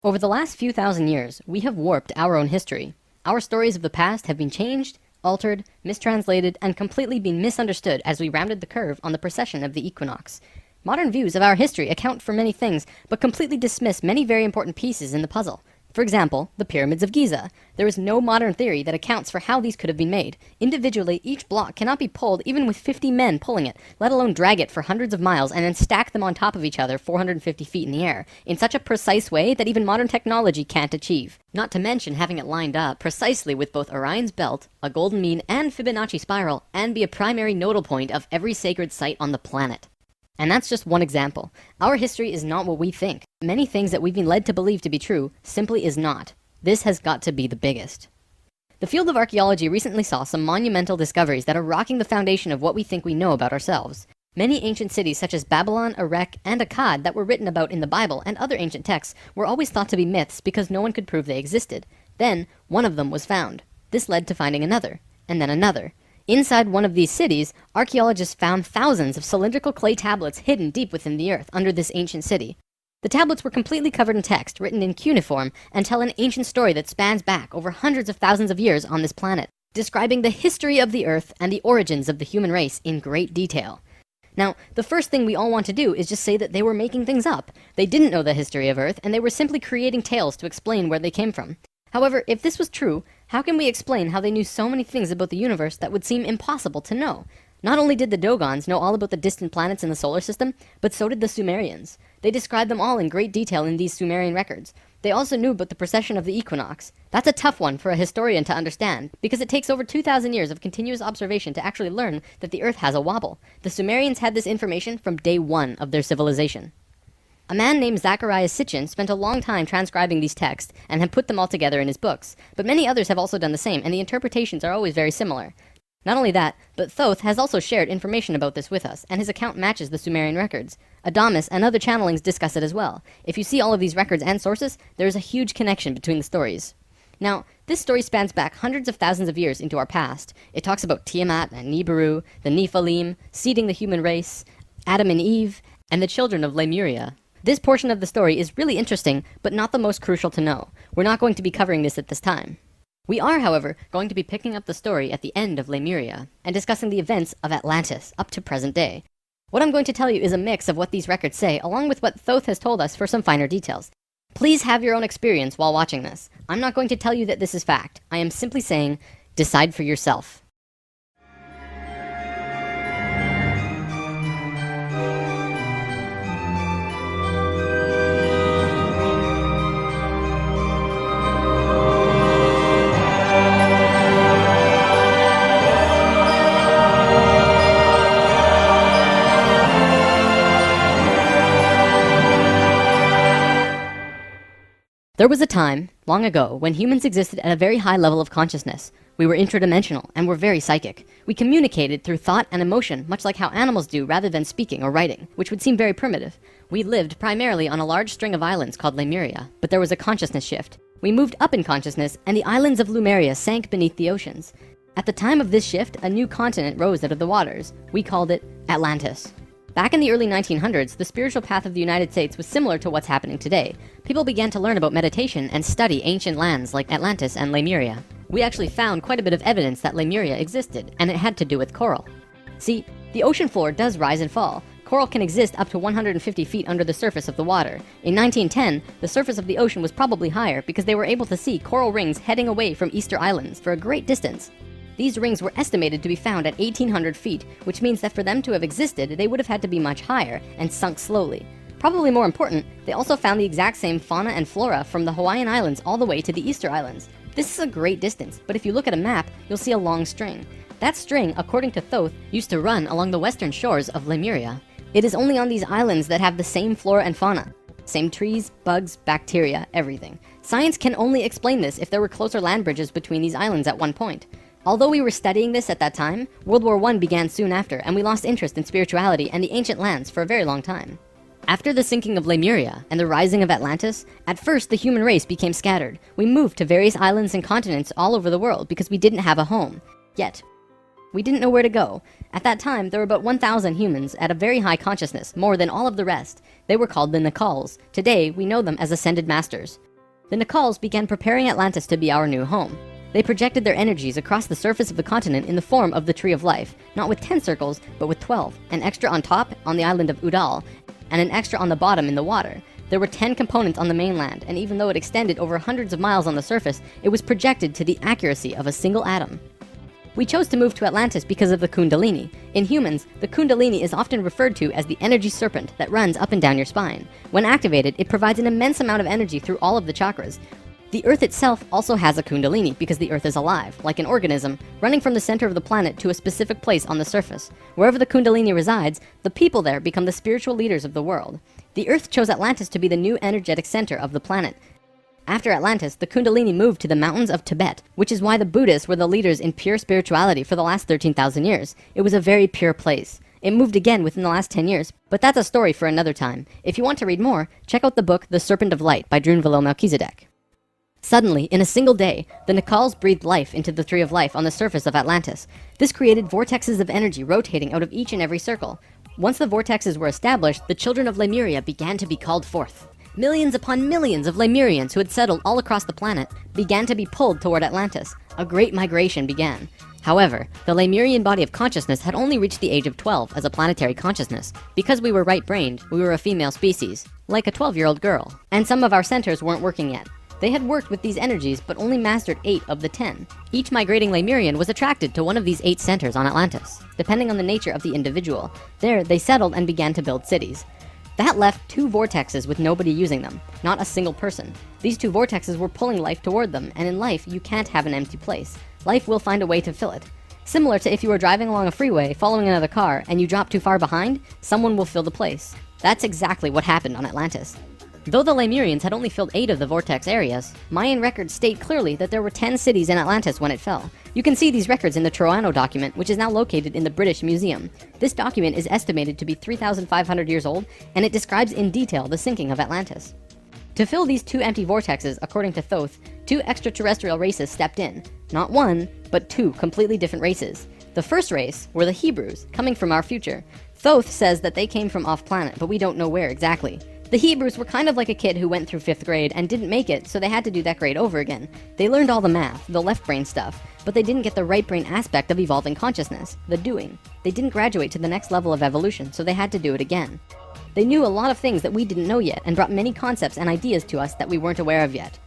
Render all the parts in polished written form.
Over the last few thousand years, we have warped our own history. Our stories of the past have been changed, altered, mistranslated, and completely been misunderstood as we rounded the curve on the precession of the equinox. Modern views of our history account for many things, but completely dismiss many very important pieces in the puzzle. For example, the pyramids of Giza. There is no modern theory that accounts for how these could have been made. Individually, each block cannot be pulled even with 50 men pulling it, let alone drag it for hundreds of miles and then stack them on top of each other 450 feet in the air, in such a precise way that even modern technology can't achieve. Not to mention having it lined up precisely with both Orion's belt, a golden mean, and Fibonacci spiral, and be a primary nodal point of every sacred site on the planet. And that's just one example. Our history is not what we think. Many things that we've been led to believe to be true simply is not. This has got to be the biggest. The field of archaeology recently saw some monumental discoveries that are rocking the foundation of what we think we know about ourselves. Many ancient cities such as Babylon, Erech, and Akkad that were written about in the Bible and other ancient texts were always thought to be myths because no one could prove they existed. Then, one of them was found. This led to finding another, and then another. Inside one of these cities, archaeologists found thousands of cylindrical clay tablets hidden deep within the earth under this ancient city. The tablets were completely covered in text, written in cuneiform, and tell an ancient story that spans back over hundreds of thousands of years on this planet, describing the history of the earth and the origins of the human race in great detail. Now, the first thing we all want to do is just say that they were making things up. They didn't know the history of Earth, and they were simply creating tales to explain where they came from. However, if this was true, how can we explain how they knew so many things about the universe that would seem impossible to know? Not only did the Dogons know all about the distant planets in the solar system, but so did the Sumerians. They described them all in great detail in these Sumerian records. They also knew about the precession of the equinox. That's a tough one for a historian to understand, because it takes over 2,000 years of continuous observation to actually learn that the Earth has a wobble. The Sumerians had this information from day one of their civilization. A man named Zacharias Sitchin spent a long time transcribing these texts and had put them all together in his books, but many others have also done the same, and the interpretations are always very similar. Not only that, but Thoth has also shared information about this with us, and his account matches the Sumerian records. Adamus and other channelings discuss it as well. If you see all of these records and sources, there is a huge connection between the stories. Now, this story spans back hundreds of thousands of years into our past. It talks about Tiamat and Nibiru, the Nephilim, seeding the human race, Adam and Eve, and the children of Lemuria. This portion of the story is really interesting, but not the most crucial to know. We're not going to be covering this at this time. We are, however, going to be picking up the story at the end of Lemuria, and discussing the events of Atlantis up to present day. What I'm going to tell you is a mix of what these records say, along with what Thoth has told us for some finer details. Please have your own experience while watching this. I'm not going to tell you that this is fact. I am simply saying, decide for yourself. There was a time, long ago, when humans existed at a very high level of consciousness. We were interdimensional and were very psychic. We communicated through thought and emotion, much like how animals do rather than speaking or writing, which would seem very primitive. We lived primarily on a large string of islands called Lemuria, but there was a consciousness shift. We moved up in consciousness, and the islands of Lemuria sank beneath the oceans. At the time of this shift, a new continent rose out of the waters. We called it Atlantis. Back in the early 1900s, the spiritual path of the United States was similar to what's happening today. People began to learn about meditation and study ancient lands like Atlantis and Lemuria. We actually found quite a bit of evidence that Lemuria existed, and it had to do with coral. See, the ocean floor does rise and fall. Coral can exist up to 150 feet under the surface of the water. In 1910, the surface of the ocean was probably higher because they were able to see coral rings heading away from Easter Islands for a great distance. These rings were estimated to be found at 1,800 feet, which means that for them to have existed, they would have had to be much higher and sunk slowly. Probably more important, they also found the exact same fauna and flora from the Hawaiian Islands all the way to the Easter Islands. This is a great distance, but if you look at a map, you'll see a long string. That string, according to Thoth, used to run along the western shores of Lemuria. It is only on these islands that have the same flora and fauna. Same trees, bugs, bacteria, everything. Science can only explain this if there were closer land bridges between these islands at one point. Although we were studying this at that time, World War I began soon after, and we lost interest in spirituality and the ancient lands for a very long time. After the sinking of Lemuria and the rising of Atlantis, at first the human race became scattered. We moved to various islands and continents all over the world because we didn't have a home. Yet, we didn't know where to go. At that time, there were about 1,000 humans at a very high consciousness, more than all of the rest. They were called the Nakals. Today, we know them as Ascended Masters. The Nacals began preparing Atlantis to be our new home. They projected their energies across the surface of the continent in the form of the Tree of Life, not with 10 circles, but with 12, an extra on top on the island of Udal, and an extra on the bottom in the water. There were 10 components on the mainland, and even though it extended over hundreds of miles on the surface, it was projected to the accuracy of a single atom. We chose to move to Atlantis because of the Kundalini. In humans, the Kundalini is often referred to as the energy serpent that runs up and down your spine. When activated, it provides an immense amount of energy through all of the chakras. The Earth itself also has a Kundalini because the Earth is alive, like an organism, running from the center of the planet to a specific place on the surface. Wherever the Kundalini resides, the people there become the spiritual leaders of the world. The Earth chose Atlantis to be the new energetic center of the planet. After Atlantis, the Kundalini moved to the mountains of Tibet, which is why the Buddhists were the leaders in pure spirituality for the last 13,000 years. It was a very pure place. It moved again within the last 10 years, but that's a story for another time. If you want to read more, check out the book The Serpent of Light by Drunvalo Melchizedek. Suddenly, in a single day, the Nacals breathed life into the Tree of Life on the surface of Atlantis. This created vortexes of energy rotating out of each and every circle. Once the vortexes were established, the children of Lemuria began to be called forth. Millions upon millions of Lemurians who had settled all across the planet began to be pulled toward Atlantis. A great migration began. However, the Lemurian body of consciousness had only reached the age of 12 as a planetary consciousness. Because we were right-brained, we were a female species, like a 12-year-old girl. And some of our centers weren't working yet. They had worked with these energies, but only mastered 8 of the 10. Each migrating Lemurian was attracted to one of these 8 centers on Atlantis, depending on the nature of the individual. There, they settled and began to build cities. That left 2 vortexes with nobody using them, not a single person. These 2 vortexes were pulling life toward them, and in life, you can't have an empty place. Life will find a way to fill it. Similar to if you were driving along a freeway, following another car, and you drop too far behind, someone will fill the place. That's exactly what happened on Atlantis. Though the Lemurians had only filled 8 of the vortex areas, Mayan records state clearly that there were 10 cities in Atlantis when it fell. You can see these records in the Troano document, which is now located in the British Museum. This document is estimated to be 3,500 years old, and it describes in detail the sinking of Atlantis. To fill these 2 empty vortexes, according to Thoth, 2 extraterrestrial races stepped in. Not 1, but 2 completely different races. The first race were the Hebrews, coming from our future. Thoth says that they came from off-planet, but we don't know where exactly. The Hebrews were kind of like a kid who went through 5th grade and didn't make it, so they had to do that grade over again. They learned all the math, the left brain stuff, but they didn't get the right brain aspect of evolving consciousness, the doing. They didn't graduate to the next level of evolution, so they had to do it again. They knew a lot of things that we didn't know yet and brought many concepts and ideas to us that we weren't aware of yet.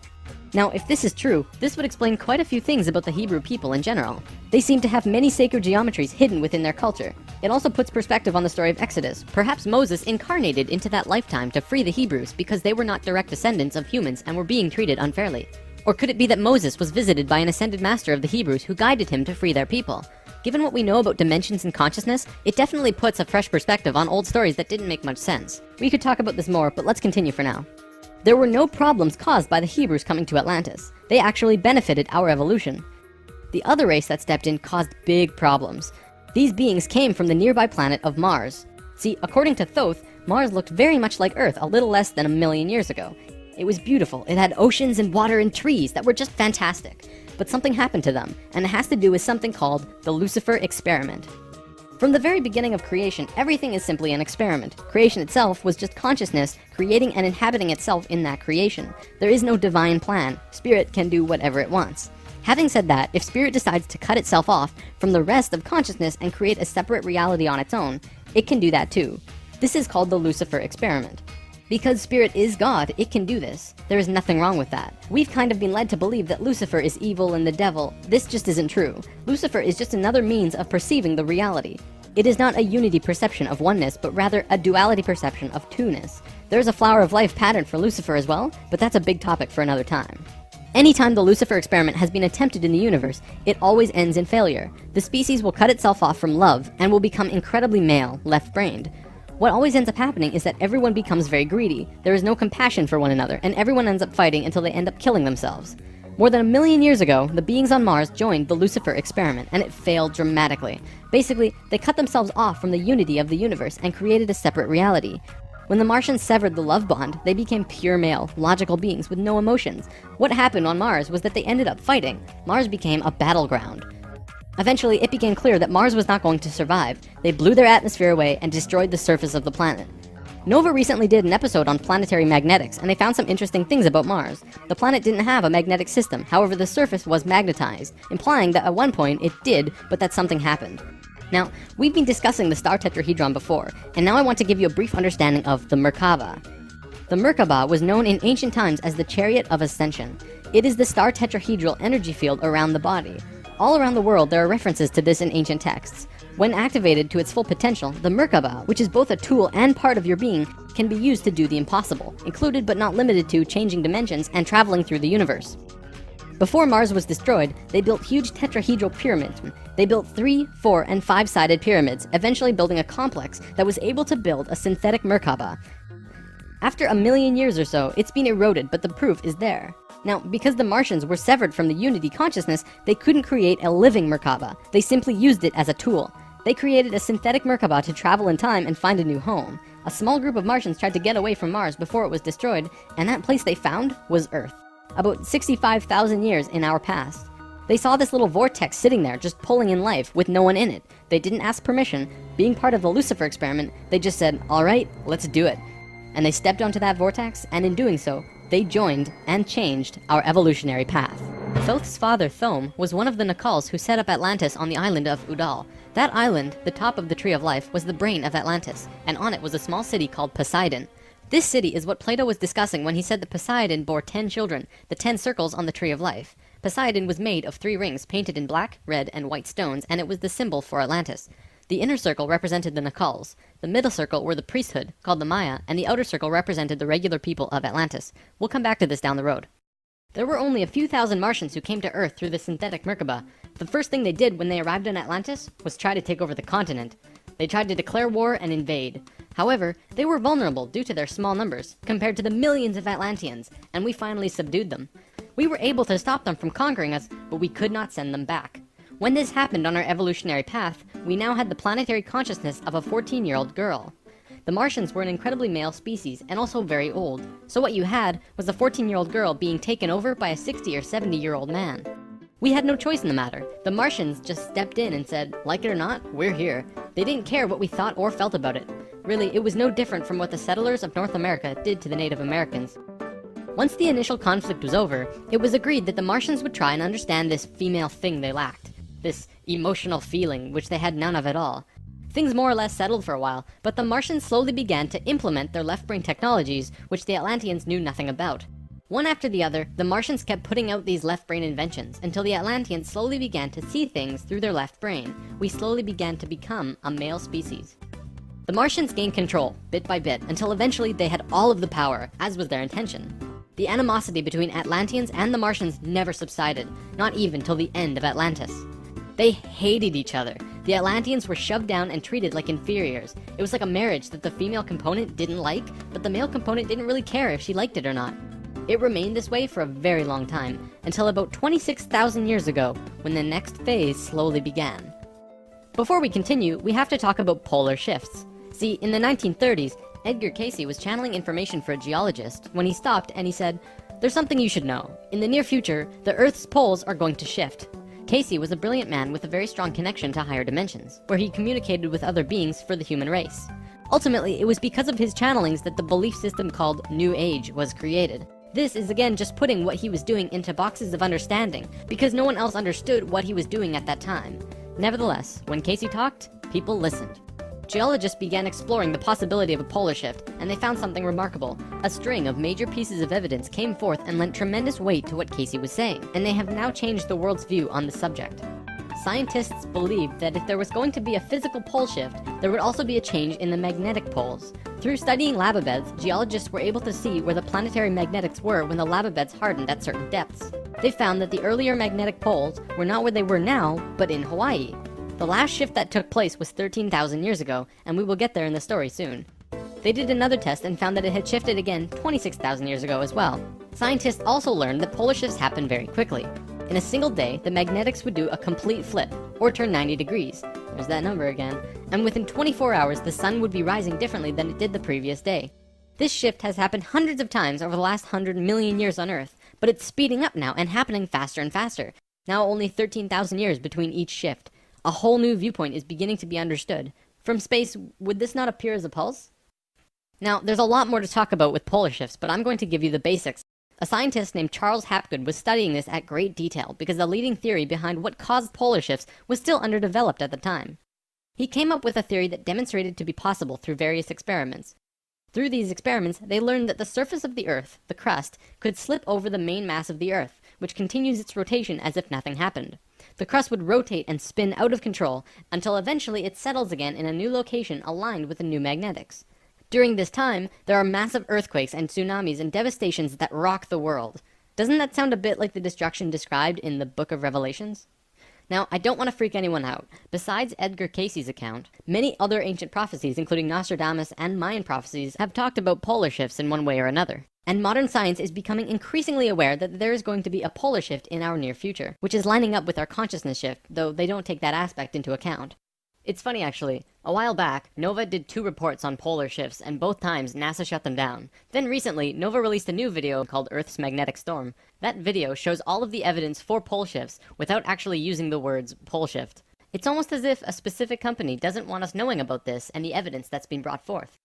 Now, if this is true, this would explain quite a few things about the Hebrew people in general. They seem to have many sacred geometries hidden within their culture. It also puts perspective on the story of Exodus. Perhaps Moses incarnated into that lifetime to free the Hebrews because they were not direct descendants of humans and were being treated unfairly. Or could it be that Moses was visited by an ascended master of the Hebrews who guided him to free their people? Given what we know about dimensions and consciousness, it definitely puts a fresh perspective on old stories that didn't make much sense. We could talk about this more, but let's continue for now. There were no problems caused by the Hebrews coming to Atlantis. They actually benefited our evolution. The other race that stepped in caused big problems. These beings came from the nearby planet of Mars. See, according to Thoth, Mars looked very much like Earth a little less than 1,000,000 years ago. It was beautiful. It had oceans and water and trees that were just fantastic. But something happened to them, and it has to do with something called the Lucifer experiment. From the very beginning of creation, everything is simply an experiment. Creation itself was just consciousness creating and inhabiting itself in that creation. There is no divine plan. Spirit can do whatever it wants. Having said that, if Spirit decides to cut itself off from the rest of consciousness and create a separate reality on its own, it can do that too. This is called the Lucifer experiment. Because Spirit is God, it can do this. There is nothing wrong with that. We've kind of been led to believe that Lucifer is evil and the devil. This just isn't true. Lucifer is just another means of perceiving the reality. It is not a unity perception of oneness, but rather a duality perception of two-ness. There's a flower of life pattern for Lucifer as well, but that's a big topic for another time. Anytime the Lucifer experiment has been attempted in the universe, it always ends in failure. The species will cut itself off from love and will become incredibly male, left-brained. What always ends up happening is that everyone becomes very greedy. There is no compassion for one another, and everyone ends up fighting until they end up killing themselves. More than 1,000,000 years ago, the beings on Mars joined the Lucifer experiment, and it failed dramatically. Basically, they cut themselves off from the unity of the universe and created a separate reality. When the Martians severed the love bond, they became pure male, logical beings with no emotions. What happened on Mars was that they ended up fighting. Mars became a battleground. Eventually, it became clear that Mars was not going to survive. They blew their atmosphere away and destroyed the surface of the planet. Nova recently did an episode on planetary magnetics, and they found some interesting things about Mars. The planet didn't have a magnetic system, however the surface was magnetized, implying that at one point it did, but that something happened. Now, we've been discussing the star tetrahedron before, and now I want to give you a brief understanding of the Merkaba. The Merkaba was known in ancient times as the Chariot of Ascension. It is the star tetrahedral energy field around the body. All around the world there are references to this in ancient texts. When activated to its full potential, the Merkaba, which is both a tool and part of your being, can be used to do the impossible, included but not limited to changing dimensions and traveling through the universe. Before Mars was destroyed, they built huge tetrahedral pyramids. They built 3, 4, and 5-sided pyramids, eventually building a complex that was able to build a synthetic Merkaba. After 1 million years or so, it's been eroded, but the proof is there. Now, because the Martians were severed from the Unity consciousness, they couldn't create a living Merkaba. They simply used it as a tool. They created a synthetic Merkaba to travel in time and find a new home. A small group of Martians tried to get away from Mars before it was destroyed, and that place they found was Earth. About 65,000 years in our past. They saw this little vortex sitting there just pulling in life with no one in it. They didn't ask permission. Being part of the Lucifer experiment, they just said, alright, let's do it. And they stepped onto that vortex, and in doing so, they joined and changed our evolutionary path. Thoth's father, Thome, was one of the Nakals who set up Atlantis on the island of Udal. That island, the top of the Tree of Life, was the brain of Atlantis, and on it was a small city called Poseidon. This city is what Plato was discussing when he said that Poseidon bore 10 children, the 10 circles on the Tree of Life. Poseidon was made of 3 rings painted in black, red, and white stones, and it was the symbol for Atlantis. The inner circle represented the Nakals, the middle circle were the priesthood, called the Maya, and the outer circle represented the regular people of Atlantis. We'll come back to this down the road. There were only a few thousand Martians who came to Earth through the synthetic Merkaba. The first thing they did when they arrived in Atlantis was try to take over the continent. They tried to declare war and invade. However, they were vulnerable due to their small numbers, compared to the millions of Atlanteans, and we finally subdued them. We were able to stop them from conquering us, but we could not send them back. When this happened on our evolutionary path, we now had the planetary consciousness of a 14-year-old girl. The Martians were an incredibly male species, and also very old, so what you had was a 14-year-old girl being taken over by a 60 or 70-year-old man. We had no choice in the matter. The Martians just stepped in and said, like it or not, we're here. They didn't care what we thought or felt about it. Really, it was no different from what the settlers of North America did to the Native Americans. Once the initial conflict was over, it was agreed that the Martians would try and understand this female thing they lacked. This emotional feeling, which they had none of at all. Things more or less settled for a while, but the Martians slowly began to implement their left-brain technologies, which the Atlanteans knew nothing about. One after the other, the Martians kept putting out these left-brain inventions, until the Atlanteans slowly began to see things through their left brain. We slowly began to become a male species. The Martians gained control, bit by bit, until eventually they had all of the power, as was their intention. The animosity between Atlanteans and the Martians never subsided, not even till the end of Atlantis. They hated each other. The Atlanteans were shoved down and treated like inferiors. It was like a marriage that the female component didn't like, but the male component didn't really care if she liked it or not. It remained this way for a very long time, until about 26,000 years ago, when the next phase slowly began. Before we continue, we have to talk about polar shifts. See, in the 1930s, Edgar Cayce was channeling information for a geologist when he stopped and he said, "There's something you should know. In the near future, the Earth's poles are going to shift." Cayce was a brilliant man with a very strong connection to higher dimensions, where he communicated with other beings for the human race. Ultimately, it was because of his channelings that the belief system called New Age was created. This is again just putting what he was doing into boxes of understanding, because no one else understood what he was doing at that time. Nevertheless, when Cayce talked, people listened. Geologists began exploring the possibility of a polar shift, and they found something remarkable. A string of major pieces of evidence came forth and lent tremendous weight to what Cayce was saying, and they have now changed the world's view on the subject. Scientists believed that if there was going to be a physical pole shift, there would also be a change in the magnetic poles. Through studying lava beds, geologists were able to see where the planetary magnetics were when the lava beds hardened at certain depths. They found that the earlier magnetic poles were not where they were now, but in Hawaii. The last shift that took place was 13,000 years ago, and we will get there in the story soon. They did another test and found that it had shifted again 26,000 years ago as well. Scientists also learned that polar shifts happen very quickly. In a single day, the magnetics would do a complete flip, or turn 90 degrees. There's that number again. And within 24 hours, the sun would be rising differently than it did the previous day. This shift has happened hundreds of times over the last 100 million years on Earth, but it's speeding up now and happening faster and faster. Now only 13,000 years between each shift. A whole new viewpoint is beginning to be understood. From space, would this not appear as a pulse? Now, there's a lot more to talk about with polar shifts, but I'm going to give you the basics. A scientist named Charles Hapgood was studying this at great detail because the leading theory behind what caused polar shifts was still underdeveloped at the time. He came up with a theory that demonstrated to be possible through various experiments. Through these experiments, they learned that the surface of the Earth, the crust, could slip over the main mass of the Earth, which continues its rotation as if nothing happened. The crust would rotate and spin out of control until eventually it settles again in a new location aligned with the new magnetics. During this time, there are massive earthquakes and tsunamis and devastations that rock the world. Doesn't that sound a bit like the destruction described in the Book of Revelations? Now, I don't want to freak anyone out. Besides Edgar Cayce's account, many other ancient prophecies, including Nostradamus and Mayan prophecies, have talked about polar shifts in one way or another. And modern science is becoming increasingly aware that there is going to be a polar shift in our near future, which is lining up with our consciousness shift, though they don't take that aspect into account. It's funny actually, a while back, NOVA did 2 reports on polar shifts, and both times NASA shut them down. Then recently, NOVA released a new video called Earth's Magnetic Storm. That video shows all of the evidence for pole shifts without actually using the words pole shift. It's almost as if a specific company doesn't want us knowing about this and the evidence that's been brought forth.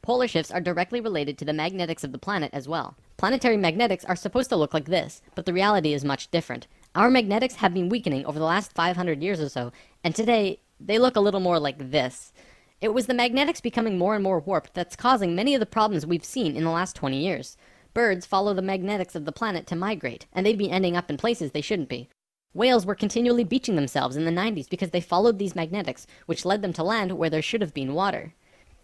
Polar shifts are directly related to the magnetics of the planet as well. Planetary magnetics are supposed to look like this, but the reality is much different. Our magnetics have been weakening over the last 500 years or so, and today, they look a little more like this. It was the magnetics becoming more and more warped that's causing many of the problems we've seen in the last 20 years. Birds follow the magnetics of the planet to migrate, and they've been ending up in places they shouldn't be. Whales were continually beaching themselves in the 90s because they followed these magnetics, which led them to land where there should have been water.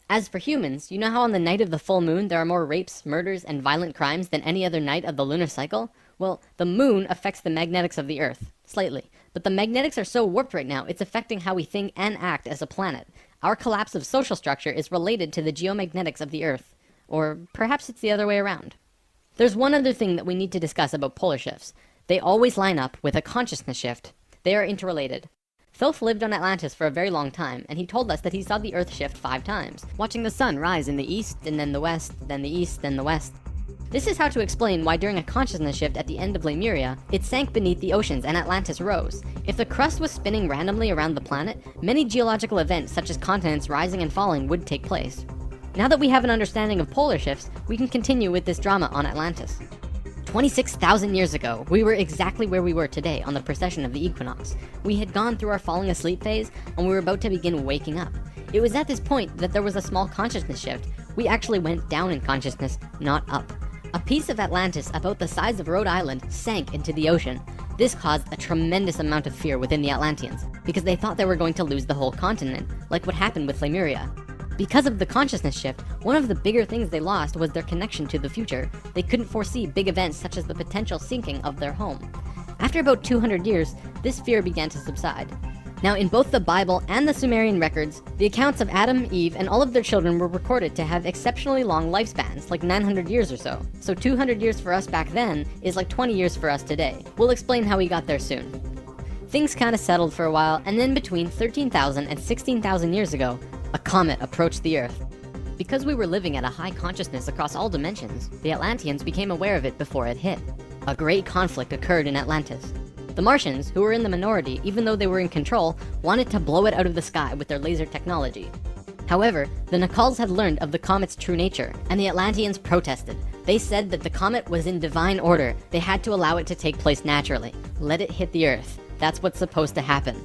As for humans, you know how on the night of the full moon there are more rapes, murders, and violent crimes than any other night of the lunar cycle? Well, the moon affects the magnetics of the Earth, slightly. But the magnetics are so warped right now, it's affecting how we think and act as a planet. Our collapse of social structure is related to the geomagnetics of the Earth. Or perhaps it's the other way around. There's one other thing that we need to discuss about polar shifts. They always line up with a consciousness shift. They are interrelated. Thoth lived on Atlantis for a very long time, and he told us that he saw the Earth shift 5 times, watching the sun rise in the east, and then the west, then the east, then the west. This is how to explain why during a consciousness shift at the end of Lemuria, it sank beneath the oceans and Atlantis rose. If the crust was spinning randomly around the planet, many geological events such as continents rising and falling would take place. Now that we have an understanding of polar shifts, we can continue with this drama on Atlantis. 26,000 years ago, we were exactly where we were today on the precession of the equinox. We had gone through our falling asleep phase, and we were about to begin waking up. It was at this point that there was a small consciousness shift. We actually went down in consciousness, not up. A piece of Atlantis about the size of Rhode Island sank into the ocean. This caused a tremendous amount of fear within the Atlanteans, because they thought they were going to lose the whole continent, like what happened with Lemuria. Because of the consciousness shift, one of the bigger things they lost was their connection to the future. They couldn't foresee big events such as the potential sinking of their home. After about 200 years, this fear began to subside. Now, in both the Bible and the Sumerian records, the accounts of Adam, Eve, and all of their children were recorded to have exceptionally long lifespans, like 900 years or so. So 200 years for us back then is like 20 years for us today. We'll explain how we got there soon. Things kinda settled for a while, and then between 13,000 and 16,000 years ago, a comet approached the Earth. Because we were living at a high consciousness across all dimensions, the Atlanteans became aware of it before it hit. A great conflict occurred in Atlantis. The Martians, who were in the minority even though they were in control, wanted to blow it out of the sky with their laser technology. However, the Nacals had learned of the comet's true nature, and the Atlanteans protested. They said that the comet was in divine order. They had to allow it to take place naturally. Let it hit the Earth. That's what's supposed to happen.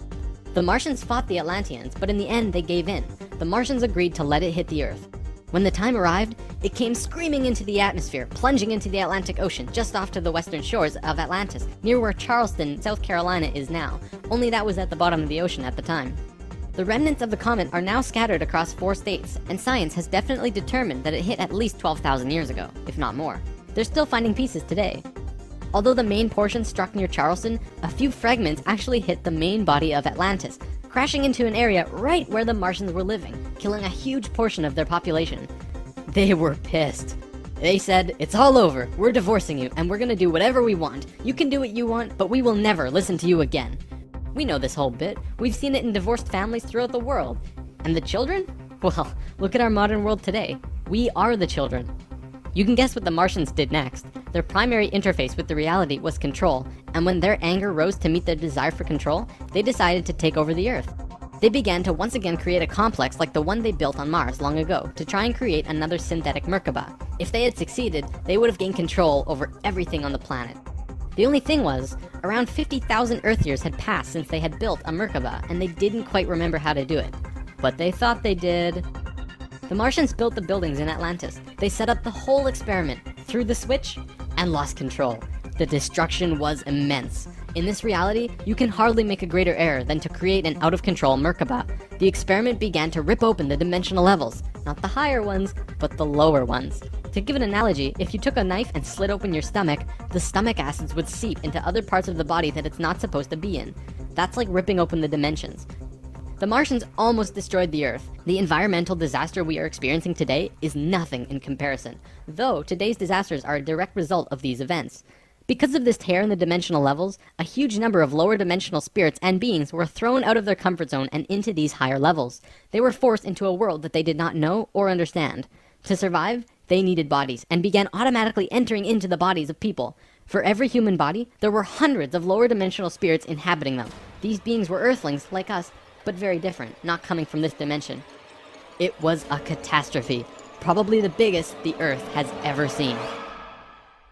The Martians fought the Atlanteans, but in the end they gave in. The Martians agreed to let it hit the Earth. When the time arrived, it came screaming into the atmosphere, plunging into the Atlantic Ocean just off to the western shores of Atlantis, near where Charleston, South Carolina is now, only that was at the bottom of the ocean at the time. The remnants of the comet are now scattered across 4 states, and science has definitely determined that it hit at least 12,000 years ago, if not more. They're still finding pieces today. Although the main portion struck near Charleston, a few fragments actually hit the main body of Atlantis, crashing into an area right where the Martians were living, killing a huge portion of their population. They were pissed. They said, "It's all over, we're divorcing you, and we're gonna do whatever we want. You can do what you want, but we will never listen to you again." We know this whole bit. We've seen it in divorced families throughout the world. And the children? Well, look at our modern world today. We are the children. You can guess what the Martians did next. Their primary interface with the reality was control, and when their anger rose to meet their desire for control, they decided to take over the Earth. They began to once again create a complex like the one they built on Mars long ago to try and create another synthetic Merkaba. If they had succeeded, they would have gained control over everything on the planet. The only thing was, around 50,000 Earth years had passed since they had built a Merkaba, and they didn't quite remember how to do it. But they thought they did. The Martians built the buildings in Atlantis. They set up the whole experiment, threw the switch, and lost control. The destruction was immense. In this reality, you can hardly make a greater error than to create an out-of-control Merkaba. The experiment began to rip open the dimensional levels, not the higher ones, but the lower ones. To give an analogy, if you took a knife and slit open your stomach, the stomach acids would seep into other parts of the body that it's not supposed to be in. That's like ripping open the dimensions. The Martians almost destroyed the Earth. The environmental disaster we are experiencing today is nothing in comparison, though today's disasters are a direct result of these events. Because of this tear in the dimensional levels, a huge number of lower dimensional spirits and beings were thrown out of their comfort zone and into these higher levels. They were forced into a world that they did not know or understand. To survive, they needed bodies and began automatically entering into the bodies of people. For every human body, there were hundreds of lower dimensional spirits inhabiting them. These beings were Earthlings like us, but very different, not coming from this dimension. It was a catastrophe, probably the biggest the Earth has ever seen.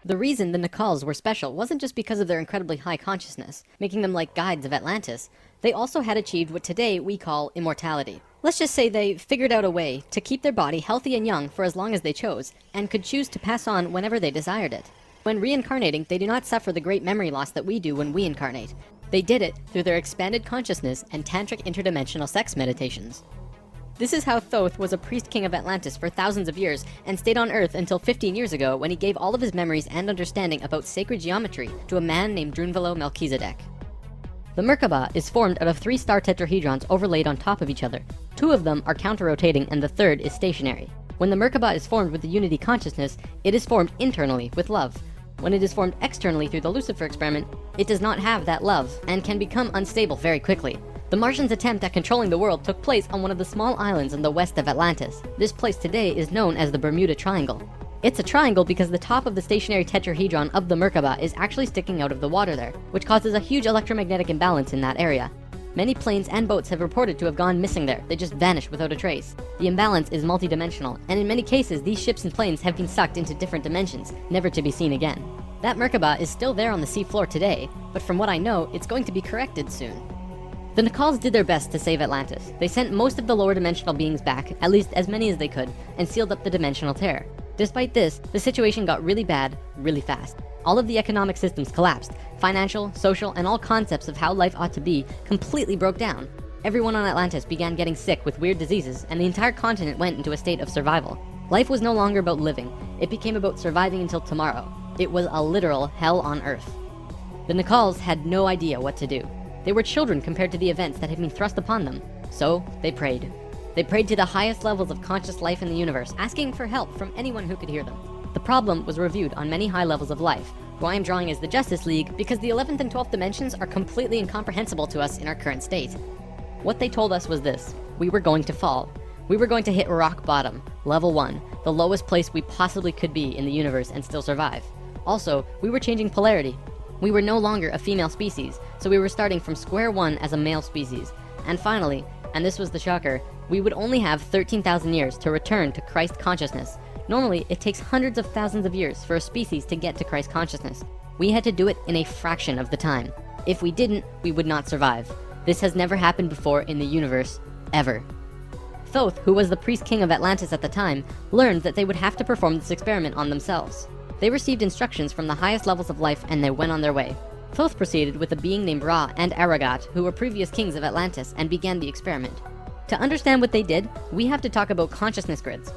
The reason the Nakals were special wasn't just because of their incredibly high consciousness, making them like guides of Atlantis. They also had achieved what today we call immortality. Let's just say they figured out a way to keep their body healthy and young for as long as they chose, and could choose to pass on whenever they desired it. When reincarnating, they do not suffer the great memory loss that we do when we incarnate. They did it through their expanded consciousness and tantric interdimensional sex meditations. This is how Thoth was a priest king of Atlantis for thousands of years and stayed on Earth until 15 years ago when he gave all of his memories and understanding about sacred geometry to a man named Drunvalo Melchizedek. The Merkaba is formed out of 3 star tetrahedrons overlaid on top of each other. 2 of them are counter-rotating and the third is stationary. When the Merkaba is formed with the unity consciousness, it is formed internally with love. When it is formed externally through the Lucifer experiment, it does not have that love and can become unstable very quickly. The Martians' attempt at controlling the world took place on one of the small islands in the west of Atlantis. This place today is known as the Bermuda Triangle. It's a triangle because the top of the stationary tetrahedron of the Merkaba is actually sticking out of the water there, which causes a huge electromagnetic imbalance in that area. Many planes and boats have reported to have gone missing there. They just vanished without a trace. The imbalance is multidimensional, and in many cases, these ships and planes have been sucked into different dimensions, never to be seen again. That Merkaba is still there on the seafloor today, but from what I know, it's going to be corrected soon. The Nakals did their best to save Atlantis. They sent most of the lower dimensional beings back, at least as many as they could, and sealed up the dimensional tear. Despite this, the situation got really bad, really fast. All of the economic systems collapsed. Financial, social, and all concepts of how life ought to be completely broke down. Everyone on Atlantis began getting sick with weird diseases, and the entire continent went into a state of survival. Life was no longer about living. It became about surviving until tomorrow. It was a literal hell on Earth. The Nakals had no idea what to do. They were children compared to the events that had been thrust upon them. So they prayed. They prayed to the highest levels of conscious life in the universe, asking for help from anyone who could hear them. The problem was reviewed on many high levels of life, who I am drawing as the Justice League because the 11th and 12th dimensions are completely incomprehensible to us in our current state. What they told us was this: we were going to fall. We were going to hit rock bottom, level 1, the lowest place we possibly could be in the universe and still survive. Also, we were changing polarity. We were no longer a female species, so we were starting from square one as a male species. And finally, and this was the shocker, we would only have 13,000 years to return to Christ consciousness. Normally, it takes hundreds of thousands of years for a species to get to Christ consciousness. We had to do it in a fraction of the time. If we didn't, we would not survive. This has never happened before in the universe, ever. Thoth, who was the priest king of Atlantis at the time, learned that they would have to perform this experiment on themselves. They received instructions from the highest levels of life and they went on their way. Thoth proceeded with a being named Ra and Aragat, who were previous kings of Atlantis, and began the experiment. To understand what they did, we have to talk about consciousness grids.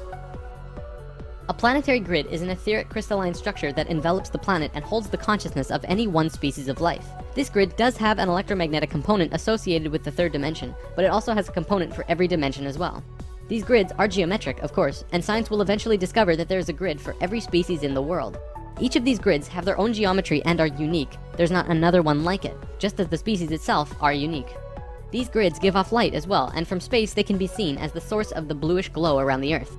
A planetary grid is an etheric crystalline structure that envelops the planet and holds the consciousness of any one species of life. This grid does have an electromagnetic component associated with the third dimension, but it also has a component for every dimension as well. These grids are geometric, of course, and science will eventually discover that there is a grid for every species in the world. Each of these grids have their own geometry and are unique. There's not another one like it, just as the species itself are unique. These grids give off light as well, and from space they can be seen as the source of the bluish glow around the Earth.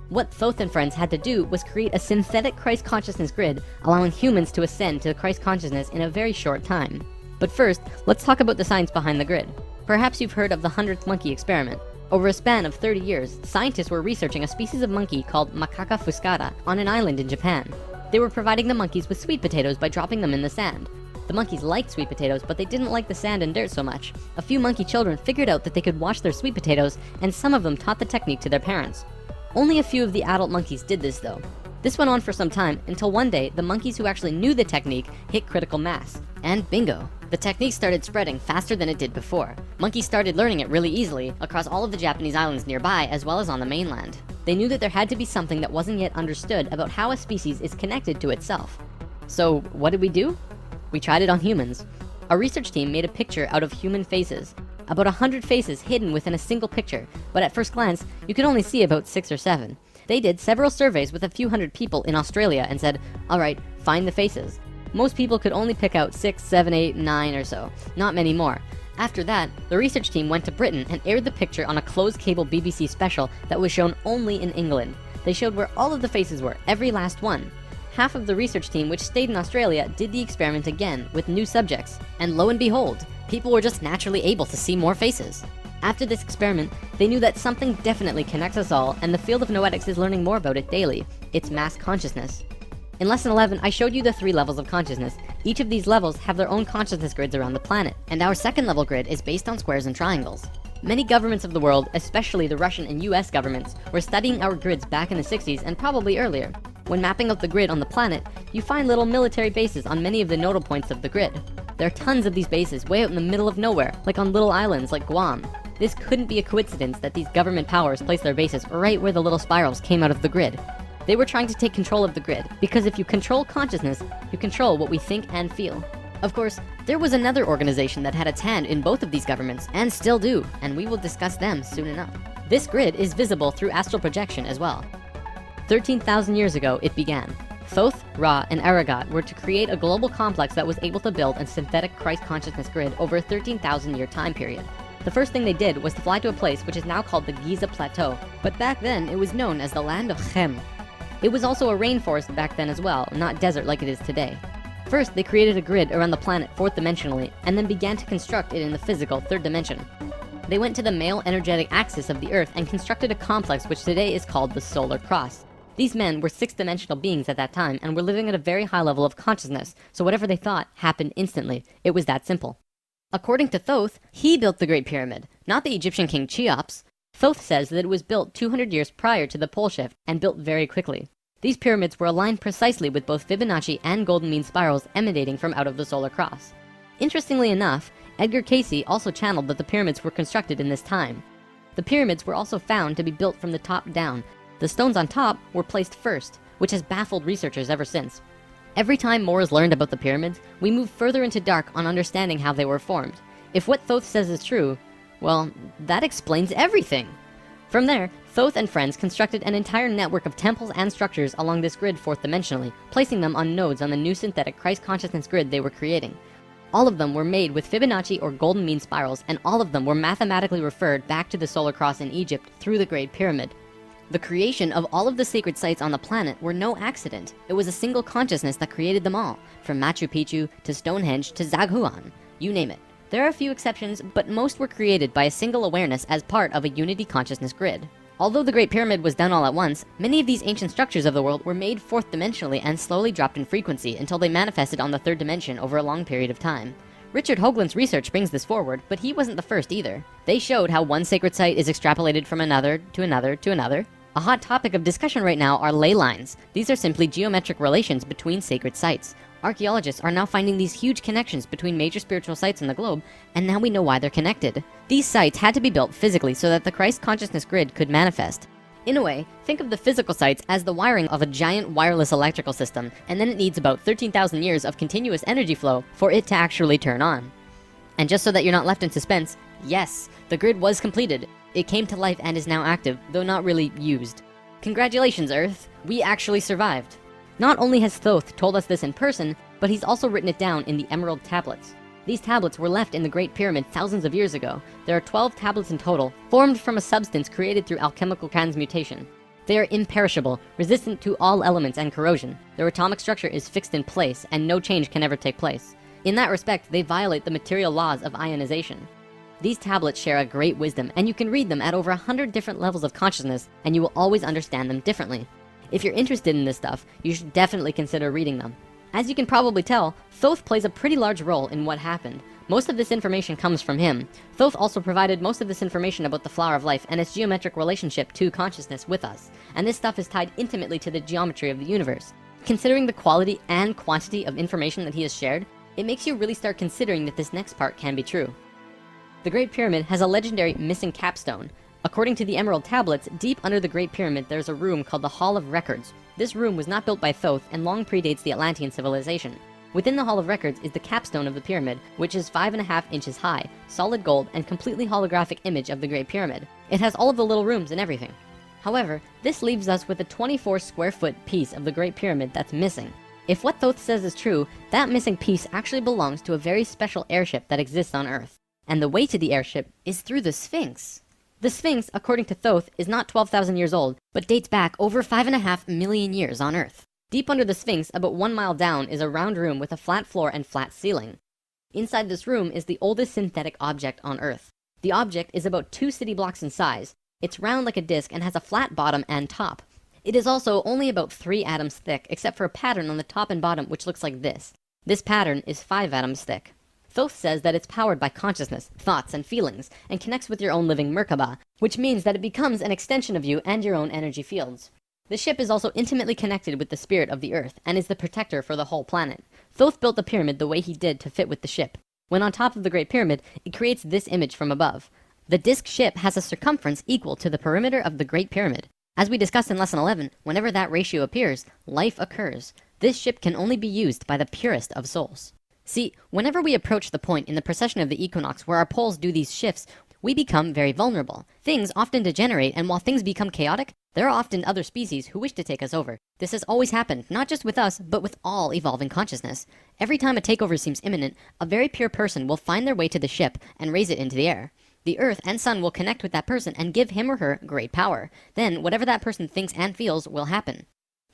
What Thoth and friends had to do was create a synthetic Christ consciousness grid, allowing humans to ascend to Christ consciousness in a very short time. But first, let's talk about the science behind the grid. Perhaps you've heard of the 100th monkey experiment. Over a span of 30 years, scientists were researching a species of monkey called Macaca fuscata on an island in Japan. They were providing the monkeys with sweet potatoes by dropping them in the sand. The monkeys liked sweet potatoes, but they didn't like the sand and dirt so much. A few monkey children figured out that they could wash their sweet potatoes, and some of them taught the technique to their parents. Only a few of the adult monkeys did this though. This went on for some time until one day the monkeys who actually knew the technique hit critical mass. And bingo! The technique started spreading faster than it did before. Monkeys started learning it really easily across all of the Japanese islands nearby as well as on the mainland. They knew that there had to be something that wasn't yet understood about how a species is connected to itself. So what did we do? We tried it on humans. A research team made a picture out of human faces. About 100 faces hidden within a single picture, but at first glance, you could only see about 6 or 7. They did several surveys with a few hundred people in Australia and said, alright, find the faces. Most people could only pick out 6, 7, 8, 9 or so, not many more. After that, the research team went to Britain and aired the picture on a closed cable BBC special that was shown only in England. They showed where all of the faces were, every last one. Half of the research team, which stayed in Australia, did the experiment again with new subjects. And lo and behold, people were just naturally able to see more faces. After this experiment, they knew that something definitely connects us all, and the field of noetics is learning more about it daily. It's mass consciousness. In lesson 11, I showed you the 3 levels of consciousness. Each of these levels have their own consciousness grids around the planet, and our second level grid is based on squares and triangles. Many governments of the world, especially the Russian and US governments, were studying our grids back in the 60s and probably earlier. When mapping out the grid on the planet, you find little military bases on many of the nodal points of the grid. There are tons of these bases way out in the middle of nowhere, like on little islands like Guam. This couldn't be a coincidence that these government powers placed their bases right where the little spirals came out of the grid. They were trying to take control of the grid, because if you control consciousness, you control what we think and feel. Of course, there was another organization that had its hand in both of these governments, and still do, and we will discuss them soon enough. This grid is visible through astral projection as well. 13,000 years ago, it began. Thoth, Ra, and Aragat were to create a global complex that was able to build a synthetic Christ consciousness grid over a 13,000 year time period. The first thing they did was to fly to a place which is now called the Giza Plateau, but back then it was known as the land of Chem. It was also a rainforest back then as well, not desert like it is today. First, they created a grid around the planet 4th dimensionally, and then began to construct it in the physical 3rd dimension. They went to the male energetic axis of the Earth and constructed a complex which today is called the Solar Cross. These men were 6th dimensional beings at that time and were living at a very high level of consciousness, so whatever they thought happened instantly. It was that simple. According to Thoth, he built the Great Pyramid, not the Egyptian king Cheops. Thoth says that it was built 200 years prior to the pole shift and built very quickly. These pyramids were aligned precisely with both Fibonacci and golden mean spirals emanating from out of the Solar Cross. Interestingly enough, Edgar Cayce also channeled that the pyramids were constructed in this time. The pyramids were also found to be built from the top down. The stones on top were placed first, which has baffled researchers ever since. Every time more is learned about the pyramids, we move further into dark on understanding how they were formed. If what Thoth says is true, well, that explains everything. From there, Thoth and friends constructed an entire network of temples and structures along this grid 4th dimensionally, placing them on nodes on the new synthetic Christ consciousness grid they were creating. All of them were made with Fibonacci or golden mean spirals, and all of them were mathematically referred back to the Solar Cross in Egypt through the Great Pyramid. The creation of all of the sacred sites on the planet were no accident. It was a single consciousness that created them all, from Machu Picchu to Stonehenge to Zaghuan, you name it. There are a few exceptions, but most were created by a single awareness as part of a unity consciousness grid. Although the Great Pyramid was done all at once, many of these ancient structures of the world were made 4th dimensionally and slowly dropped in frequency until they manifested on the 3rd dimension over a long period of time. Richard Hoagland's research brings this forward, but he wasn't the first either. They showed how one sacred site is extrapolated from another to another to another. A hot topic of discussion right now are ley lines. These are simply geometric relations between sacred sites. Archaeologists are now finding these huge connections between major spiritual sites in the globe, and now we know why they're connected. These sites had to be built physically so that the Christ consciousness grid could manifest. In a way, think of the physical sites as the wiring of a giant wireless electrical system, and then it needs about 13,000 years of continuous energy flow for it to actually turn on. And just so that you're not left in suspense, yes, the grid was completed. It came to life and is now active, though not really used. Congratulations, Earth! We actually survived. Not only has Thoth told us this in person, but he's also written it down in the Emerald Tablets. These tablets were left in the Great Pyramid thousands of years ago. There are 12 tablets in total, formed from a substance created through alchemical transmutation. They are imperishable, resistant to all elements and corrosion. Their atomic structure is fixed in place, and no change can ever take place. In that respect, they violate the material laws of ionization. These tablets share a great wisdom, and you can read them at over 100 different levels of consciousness, and you will always understand them differently. If you're interested in this stuff, you should definitely consider reading them. As you can probably tell, Thoth plays a pretty large role in what happened. Most of this information comes from him. Thoth also provided most of this information about the flower of life and its geometric relationship to consciousness with us. And this stuff is tied intimately to the geometry of the universe. Considering the quality and quantity of information that he has shared, it makes you really start considering that this next part can be true. The Great Pyramid has a legendary missing capstone. According to the Emerald Tablets, deep under the Great Pyramid there's a room called the Hall of Records. This room was not built by Thoth and long predates the Atlantean civilization. Within the Hall of Records is the capstone of the pyramid, which is 5.5 inches high, solid gold, and completely holographic image of the Great Pyramid. It has all of the little rooms and everything. However, this leaves us with a 24 square foot piece of the Great Pyramid that's missing. If what Thoth says is true, that missing piece actually belongs to a very special airship that exists on Earth. And the way to the airship is through the Sphinx. The Sphinx, according to Thoth, is not 12,000 years old, but dates back over 5.5 million years on Earth. Deep under the Sphinx, about 1 mile down, is a round room with a flat floor and flat ceiling. Inside this room is the oldest synthetic object on Earth. The object is about 2 city blocks in size. It's round like a disc and has a flat bottom and top. It is also only about 3 atoms thick, except for a pattern on the top and bottom which looks like this. This pattern is 5 atoms thick. Thoth says that it's powered by consciousness, thoughts, and feelings, and connects with your own living Merkaba, which means that it becomes an extension of you and your own energy fields. The ship is also intimately connected with the spirit of the Earth, and is the protector for the whole planet. Thoth built the pyramid the way he did to fit with the ship. When on top of the Great Pyramid, it creates this image from above. The disc ship has a circumference equal to the perimeter of the Great Pyramid. As we discussed in Lesson 11, whenever that ratio appears, life occurs. This ship can only be used by the purest of souls. See, whenever we approach the point in the precession of the equinox where our poles do these shifts, we become very vulnerable. Things often degenerate, and while things become chaotic, there are often other species who wish to take us over. This has always happened, not just with us, but with all evolving consciousness. Every time a takeover seems imminent, a very pure person will find their way to the ship and raise it into the air. The Earth and Sun will connect with that person and give him or her great power. Then, whatever that person thinks and feels will happen.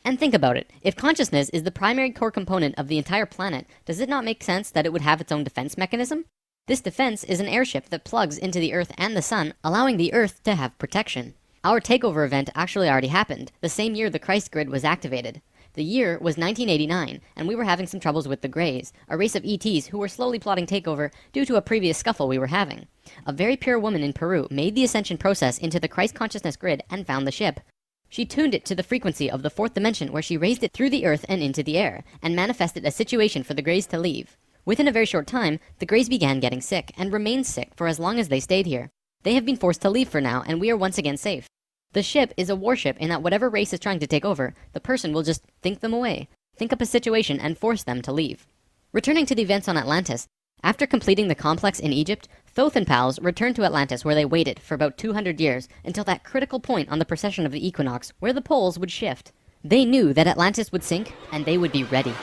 And think about it. If consciousness is the primary core component of the entire planet, does it not make sense that it would have its own defense mechanism? This defense is an airship that plugs into the Earth and the Sun, allowing the Earth to have protection. Our takeover event actually already happened, the same year the Christ grid was activated. The year was 1989, and we were having some troubles with the Greys, a race of ETs who were slowly plotting takeover due to a previous scuffle we were having. A very pure woman in Peru made the ascension process into the Christ consciousness grid and found the ship. She tuned it to the frequency of the 4th dimension, where she raised it through the Earth and into the air, and manifested a situation for the Greys to leave. Within a very short time, the Greys began getting sick, and remained sick for as long as they stayed here. They have been forced to leave for now, and we are once again safe. The ship is a warship in that whatever race is trying to take over, the person will just think them away, think up a situation, and force them to leave. Returning to the events on Atlantis, after completing the complex in Egypt, Thoth and pals returned to Atlantis, where they waited for about 200 years until that critical point on the precession of the equinox where the poles would shift. They knew that Atlantis would sink, and they would be ready.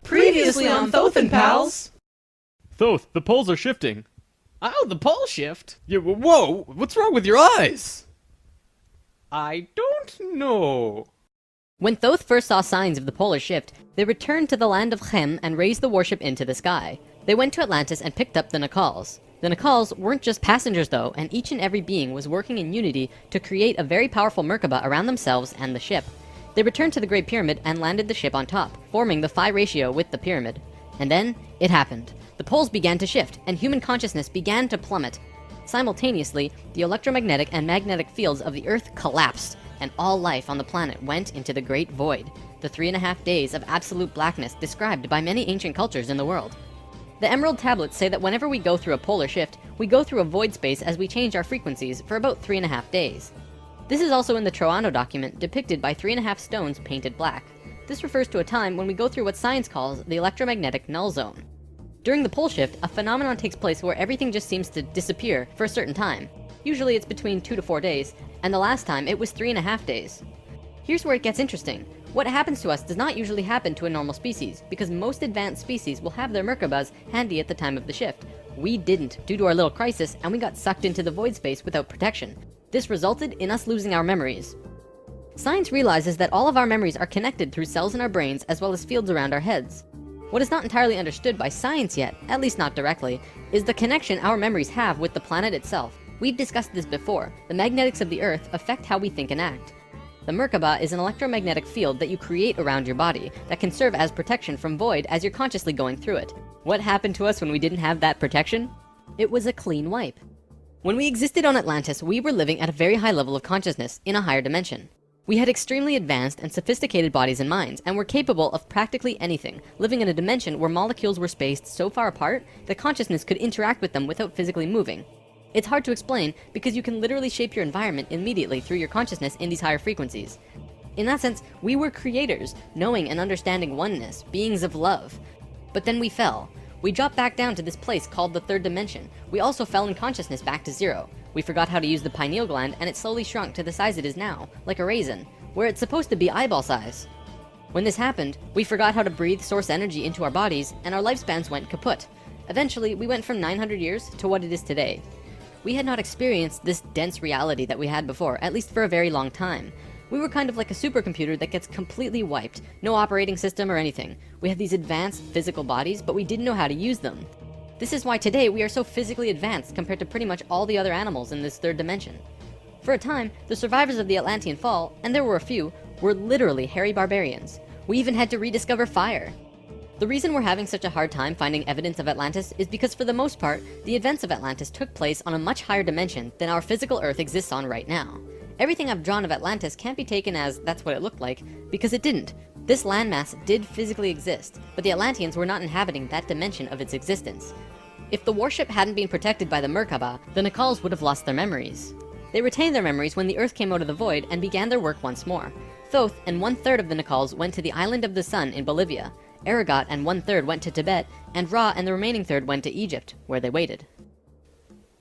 Previously on Thoth and Pals! Thoth, the poles are shifting. Oh, the pole shift? Yeah, whoa, what's wrong with your eyes? I don't know. When Thoth first saw signs of the polar shift, they returned to the land of Chem and raised the warship into the sky. They went to Atlantis and picked up the Nakals. The Nakals weren't just passengers though, and each and every being was working in unity to create a very powerful Merkaba around themselves and the ship. They returned to the Great Pyramid and landed the ship on top, forming the phi ratio with the pyramid. And then, it happened. The poles began to shift, and human consciousness began to plummet. Simultaneously, the electromagnetic and magnetic fields of the Earth collapsed, and all life on the planet went into the Great Void, the 3.5 days of absolute blackness described by many ancient cultures in the world. The Emerald Tablets say that whenever we go through a polar shift, we go through a void space as we change our frequencies for about 3.5 days. This is also in the Troano document, depicted by 3.5 stones painted black. This refers to a time when we go through what science calls the electromagnetic null zone. During the pole shift, a phenomenon takes place where everything just seems to disappear for a certain time. Usually it's between 2 to 4 days, and the last time it was 3.5 days. Here's where it gets interesting. What happens to us does not usually happen to a normal species, because most advanced species will have their Merkabas handy at the time of the shift. We didn't, due to our little crisis, and we got sucked into the void space without protection. This resulted in us losing our memories. Science realizes that all of our memories are connected through cells in our brains as well as fields around our heads. What is not entirely understood by science yet, at least not directly, is the connection our memories have with the planet itself. We've discussed this before. The magnetics of the Earth affect how we think and act. The Merkaba is an electromagnetic field that you create around your body that can serve as protection from void as you're consciously going through it. What happened to us when we didn't have that protection? It was a clean wipe. When we existed on Atlantis, we were living at a very high level of consciousness in a higher dimension. We had extremely advanced and sophisticated bodies and minds, and were capable of practically anything, living in a dimension where molecules were spaced so far apart that consciousness could interact with them without physically moving. It's hard to explain because you can literally shape your environment immediately through your consciousness in these higher frequencies. In that sense, we were creators, knowing and understanding oneness, beings of love. But then we fell. We dropped back down to this place called the third dimension. We also fell in consciousness back to zero. We forgot how to use the pineal gland, and it slowly shrunk to the size it is now, like a raisin, where it's supposed to be eyeball size. When this happened, we forgot how to breathe source energy into our bodies, and our lifespans went kaput. Eventually, we went from 900 years to what it is today. We had not experienced this dense reality that we had before, at least for a very long time. We were kind of like a supercomputer that gets completely wiped. No operating system or anything. We had these advanced physical bodies, but we didn't know how to use them. This is why today we are so physically advanced compared to pretty much all the other animals in this third dimension. For a time, the survivors of the Atlantean fall, and there were a few, were literally hairy barbarians. We even had to rediscover fire. The reason we're having such a hard time finding evidence of Atlantis is because for the most part, the events of Atlantis took place on a much higher dimension than our physical Earth exists on right now. Everything I've drawn of Atlantis can't be taken as that's what it looked like, because it didn't. This landmass did physically exist, but the Atlanteans were not inhabiting that dimension of its existence. If the warship hadn't been protected by the Merkaba, the Nacals would have lost their memories. They retained their memories when the Earth came out of the void and began their work once more. Thoth and 1/3 of the Nacals went to the Island of the Sun in Bolivia. Aragot and 1/3 went to Tibet, and Ra and the remaining third went to Egypt, where they waited.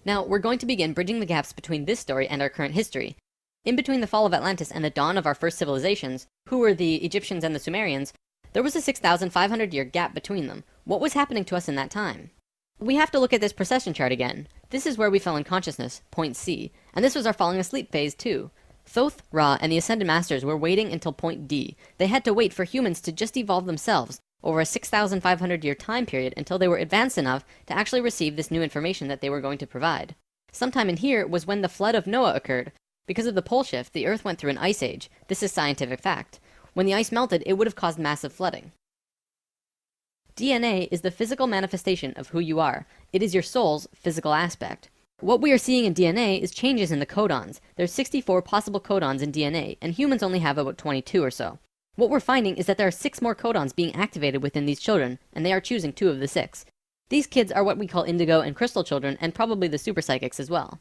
Now, we're going to begin bridging the gaps between this story and our current history. In between the fall of Atlantis and the dawn of our first civilizations, who were the Egyptians and the Sumerians, there was a 6,500-year gap between them. What was happening to us in that time? We have to look at this precession chart again. This is where we fell in consciousness, point C, and this was our falling asleep phase too. Thoth, Ra, and the Ascended Masters were waiting until point D. They had to wait for humans to just evolve themselves over a 6,500-year time period until they were advanced enough to actually receive this new information that they were going to provide. Sometime in here was when the flood of Noah occurred. Because of the pole shift, the Earth went through an ice age. This is scientific fact. When the ice melted, it would have caused massive flooding. DNA is the physical manifestation of who you are. It is your soul's physical aspect. What we are seeing in DNA is changes in the codons. There's 64 possible codons in DNA, and humans only have about 22 or so. What we're finding is that there are 6 more codons being activated within these children, and they are choosing 2 of the 6. These kids are what we call indigo and crystal children, and probably the super psychics as well.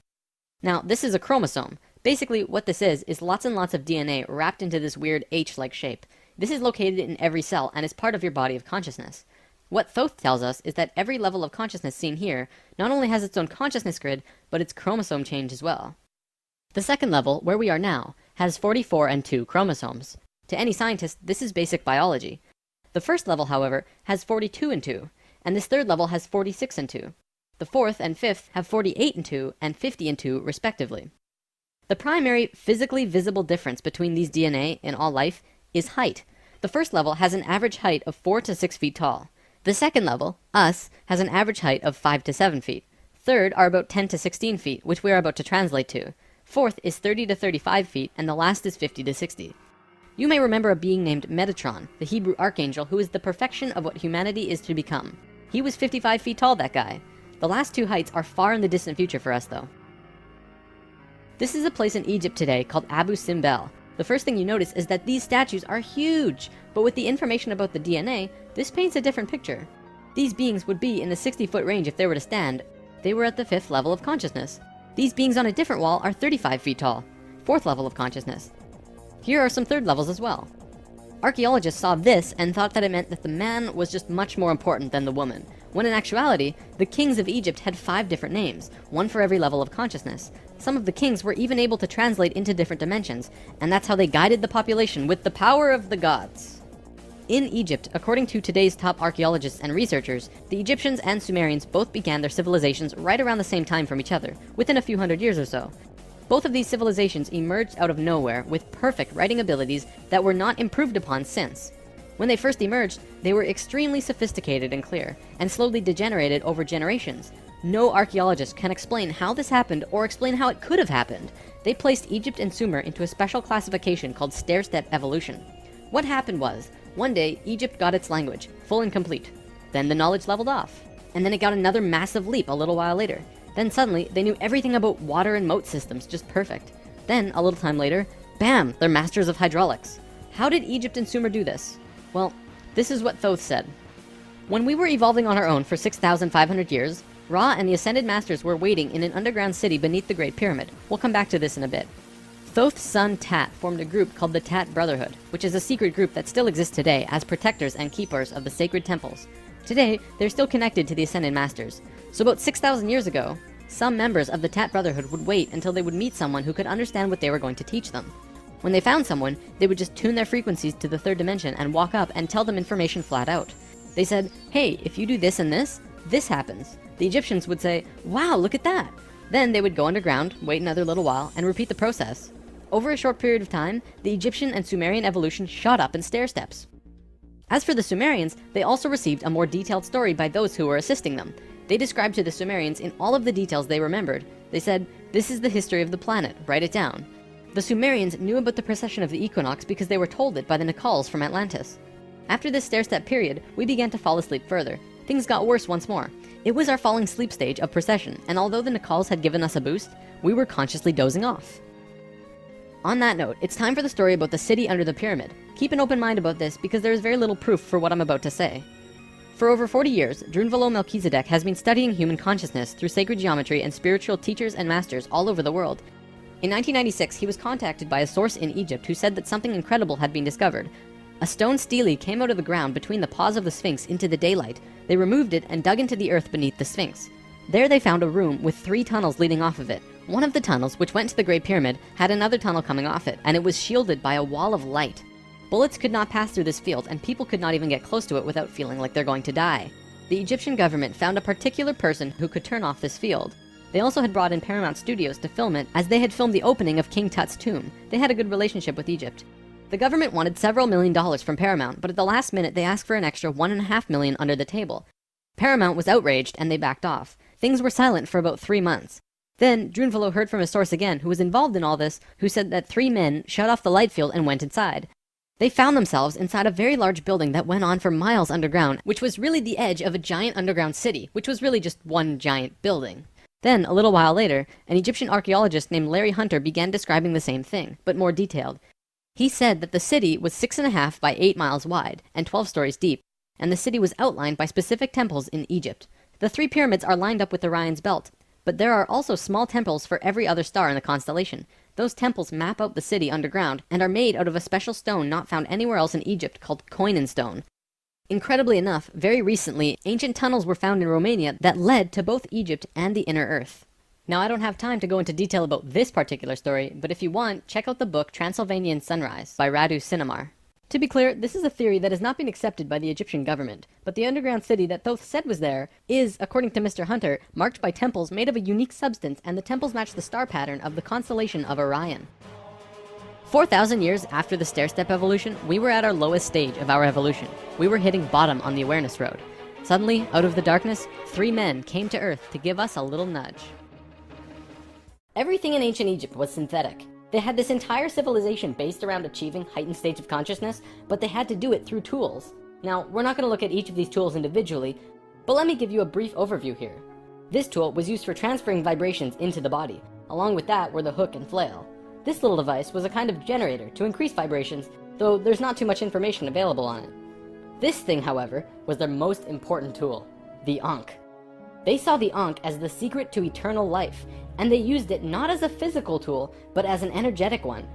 Now, this is a chromosome. Basically, what this is lots and lots of DNA wrapped into this weird H-like shape. This is located in every cell and is part of your body of consciousness. What Thoth tells us is that every level of consciousness seen here not only has its own consciousness grid, but its chromosome change as well. The second level, where we are now, has 44 and 2 chromosomes. To any scientist, this is basic biology. The first level, however, has 42 and 2, and this third level has 46 and 2. The fourth and fifth have 48 and 2 and 50 and 2 respectively. The primary physically visible difference between these DNA in all life is height. The first level has an average height of 4 to 6 feet tall. The second level, us, has an average height of 5 to 7 feet. Third are about 10 to 16 feet, which we are about to translate to. Fourth is 30 to 35 feet, and the last is 50 to 60. You may remember a being named Metatron, the Hebrew archangel who is the perfection of what humanity is to become. He was 55 feet tall, that guy. The last 2 heights are far in the distant future for us, though. This is a place in Egypt today called Abu Simbel. The first thing you notice is that these statues are huge, but with the information about the DNA, this paints a different picture. These beings would be in the 60-foot range if they were to stand. They were at the 5th level of consciousness. These beings on a different wall are 35 feet tall, 4th level of consciousness. Here are some 3rd levels as well. Archaeologists saw this and thought that it meant that the man was just much more important than the woman, when in actuality, the kings of Egypt had 5 different names, one for every level of consciousness. Some of the kings were even able to translate into different dimensions, and that's how they guided the population with the power of the gods. In Egypt, according to today's top archaeologists and researchers, the Egyptians and Sumerians both began their civilizations right around the same time from each other, within a few hundred years or so. Both of these civilizations emerged out of nowhere with perfect writing abilities that were not improved upon since. When they first emerged, they were extremely sophisticated and clear, and slowly degenerated over generations. No archaeologist can explain how this happened or explain how it could have happened. They placed Egypt and Sumer into a special classification called stair-step evolution. What happened was, one day, Egypt got its language, full and complete. Then the knowledge leveled off. And then it got another massive leap a little while later. Then suddenly, they knew everything about water and moat systems just perfect. Then, a little time later, bam, they're masters of hydraulics. How did Egypt and Sumer do this? Well, this is what Thoth said. When we were evolving on our own for 6,500 years, Ra and the Ascended Masters were waiting in an underground city beneath the Great Pyramid. We'll come back to this in a bit. Thoth's son Tat formed a group called the Tat Brotherhood, which is a secret group that still exists today as protectors and keepers of the sacred temples. Today, they're still connected to the Ascended Masters. So about 6,000 years ago, some members of the Tat Brotherhood would wait until they would meet someone who could understand what they were going to teach them. When they found someone, they would just tune their frequencies to the third dimension and walk up and tell them information flat out. They said, hey, if you do this and this happens. The Egyptians would say, wow, look at that. Then they would go underground, wait another little while, and repeat the process. Over a short period of time, the Egyptian and Sumerian evolution shot up in stair steps. As for the Sumerians, they also received a more detailed story by those who were assisting them. They described to the Sumerians in all of the details they remembered. They said, this is the history of the planet, write it down. The Sumerians knew about the precession of the equinox because they were told it by the Nacals from Atlantis. After this stair-step period, we began to fall asleep further. Things got worse once more. It was our falling sleep stage of precession, and although the Nacals had given us a boost, we were consciously dozing off. On that note, it's time for the story about the city under the pyramid. Keep an open mind about this because there is very little proof for what I'm about to say. For over 40 years, Drunvalo Melchizedek has been studying human consciousness through sacred geometry and spiritual teachers and masters all over the world. In 1996, he was contacted by a source in Egypt who said that something incredible had been discovered. A stone stele came out of the ground between the paws of the Sphinx into the daylight. They removed it and dug into the earth beneath the Sphinx. There they found a room with 3 tunnels leading off of it. One of the tunnels, which went to the Great Pyramid, had another tunnel coming off it, and it was shielded by a wall of light. Bullets could not pass through this field, and people could not even get close to it without feeling like they're going to die. The Egyptian government found a particular person who could turn off this field. They also had brought in Paramount Studios to film it, as they had filmed the opening of King Tut's tomb. They had a good relationship with Egypt. The government wanted several $1,000,000 from Paramount, but at the last minute they asked for an extra $1.5 million under the table. Paramount was outraged and they backed off. Things were silent for about 3 months. Then Drunvalo heard from a source again who was involved in all this, who said that 3 men shut off the light field and went inside. They found themselves inside a very large building that went on for miles underground, which was really the edge of a giant underground city, which was really just one giant building. Then, a little while later, an Egyptian archaeologist named Larry Hunter began describing the same thing, but more detailed. He said that the city was 6.5 by 8 miles wide and 12 stories deep, and the city was outlined by specific temples in Egypt. The 3 pyramids are lined up with Orion's belt, but there are also small temples for every other star in the constellation. Those temples map out the city underground and are made out of a special stone not found anywhere else in Egypt called Koinen stone. Incredibly enough, very recently, ancient tunnels were found in Romania that led to both Egypt and the inner earth. Now, I don't have time to go into detail about this particular story, but if you want, check out the book Transylvanian Sunrise by Radu Sinamar. To be clear, this is a theory that has not been accepted by the Egyptian government, but the underground city that Thoth said was there is, according to Mr. Hunter, marked by temples made of a unique substance, and the temples match the star pattern of the constellation of Orion. 4,000 years after the stair-step evolution, we were at our lowest stage of our evolution. We were hitting bottom on the awareness road. Suddenly, out of the darkness, 3 men came to Earth to give us a little nudge. Everything in ancient Egypt was synthetic. They had this entire civilization based around achieving heightened states of consciousness, but they had to do it through tools. Now, we're not going to look at each of these tools individually, but let me give you a brief overview here. This tool was used for transferring vibrations into the body. Along with that were the hook and flail. This little device was a kind of generator to increase vibrations, though there's not too much information available on it. This thing, however, was their most important tool, the Ankh. They saw the Ankh as the secret to eternal life, and they used it not as a physical tool, but as an energetic one.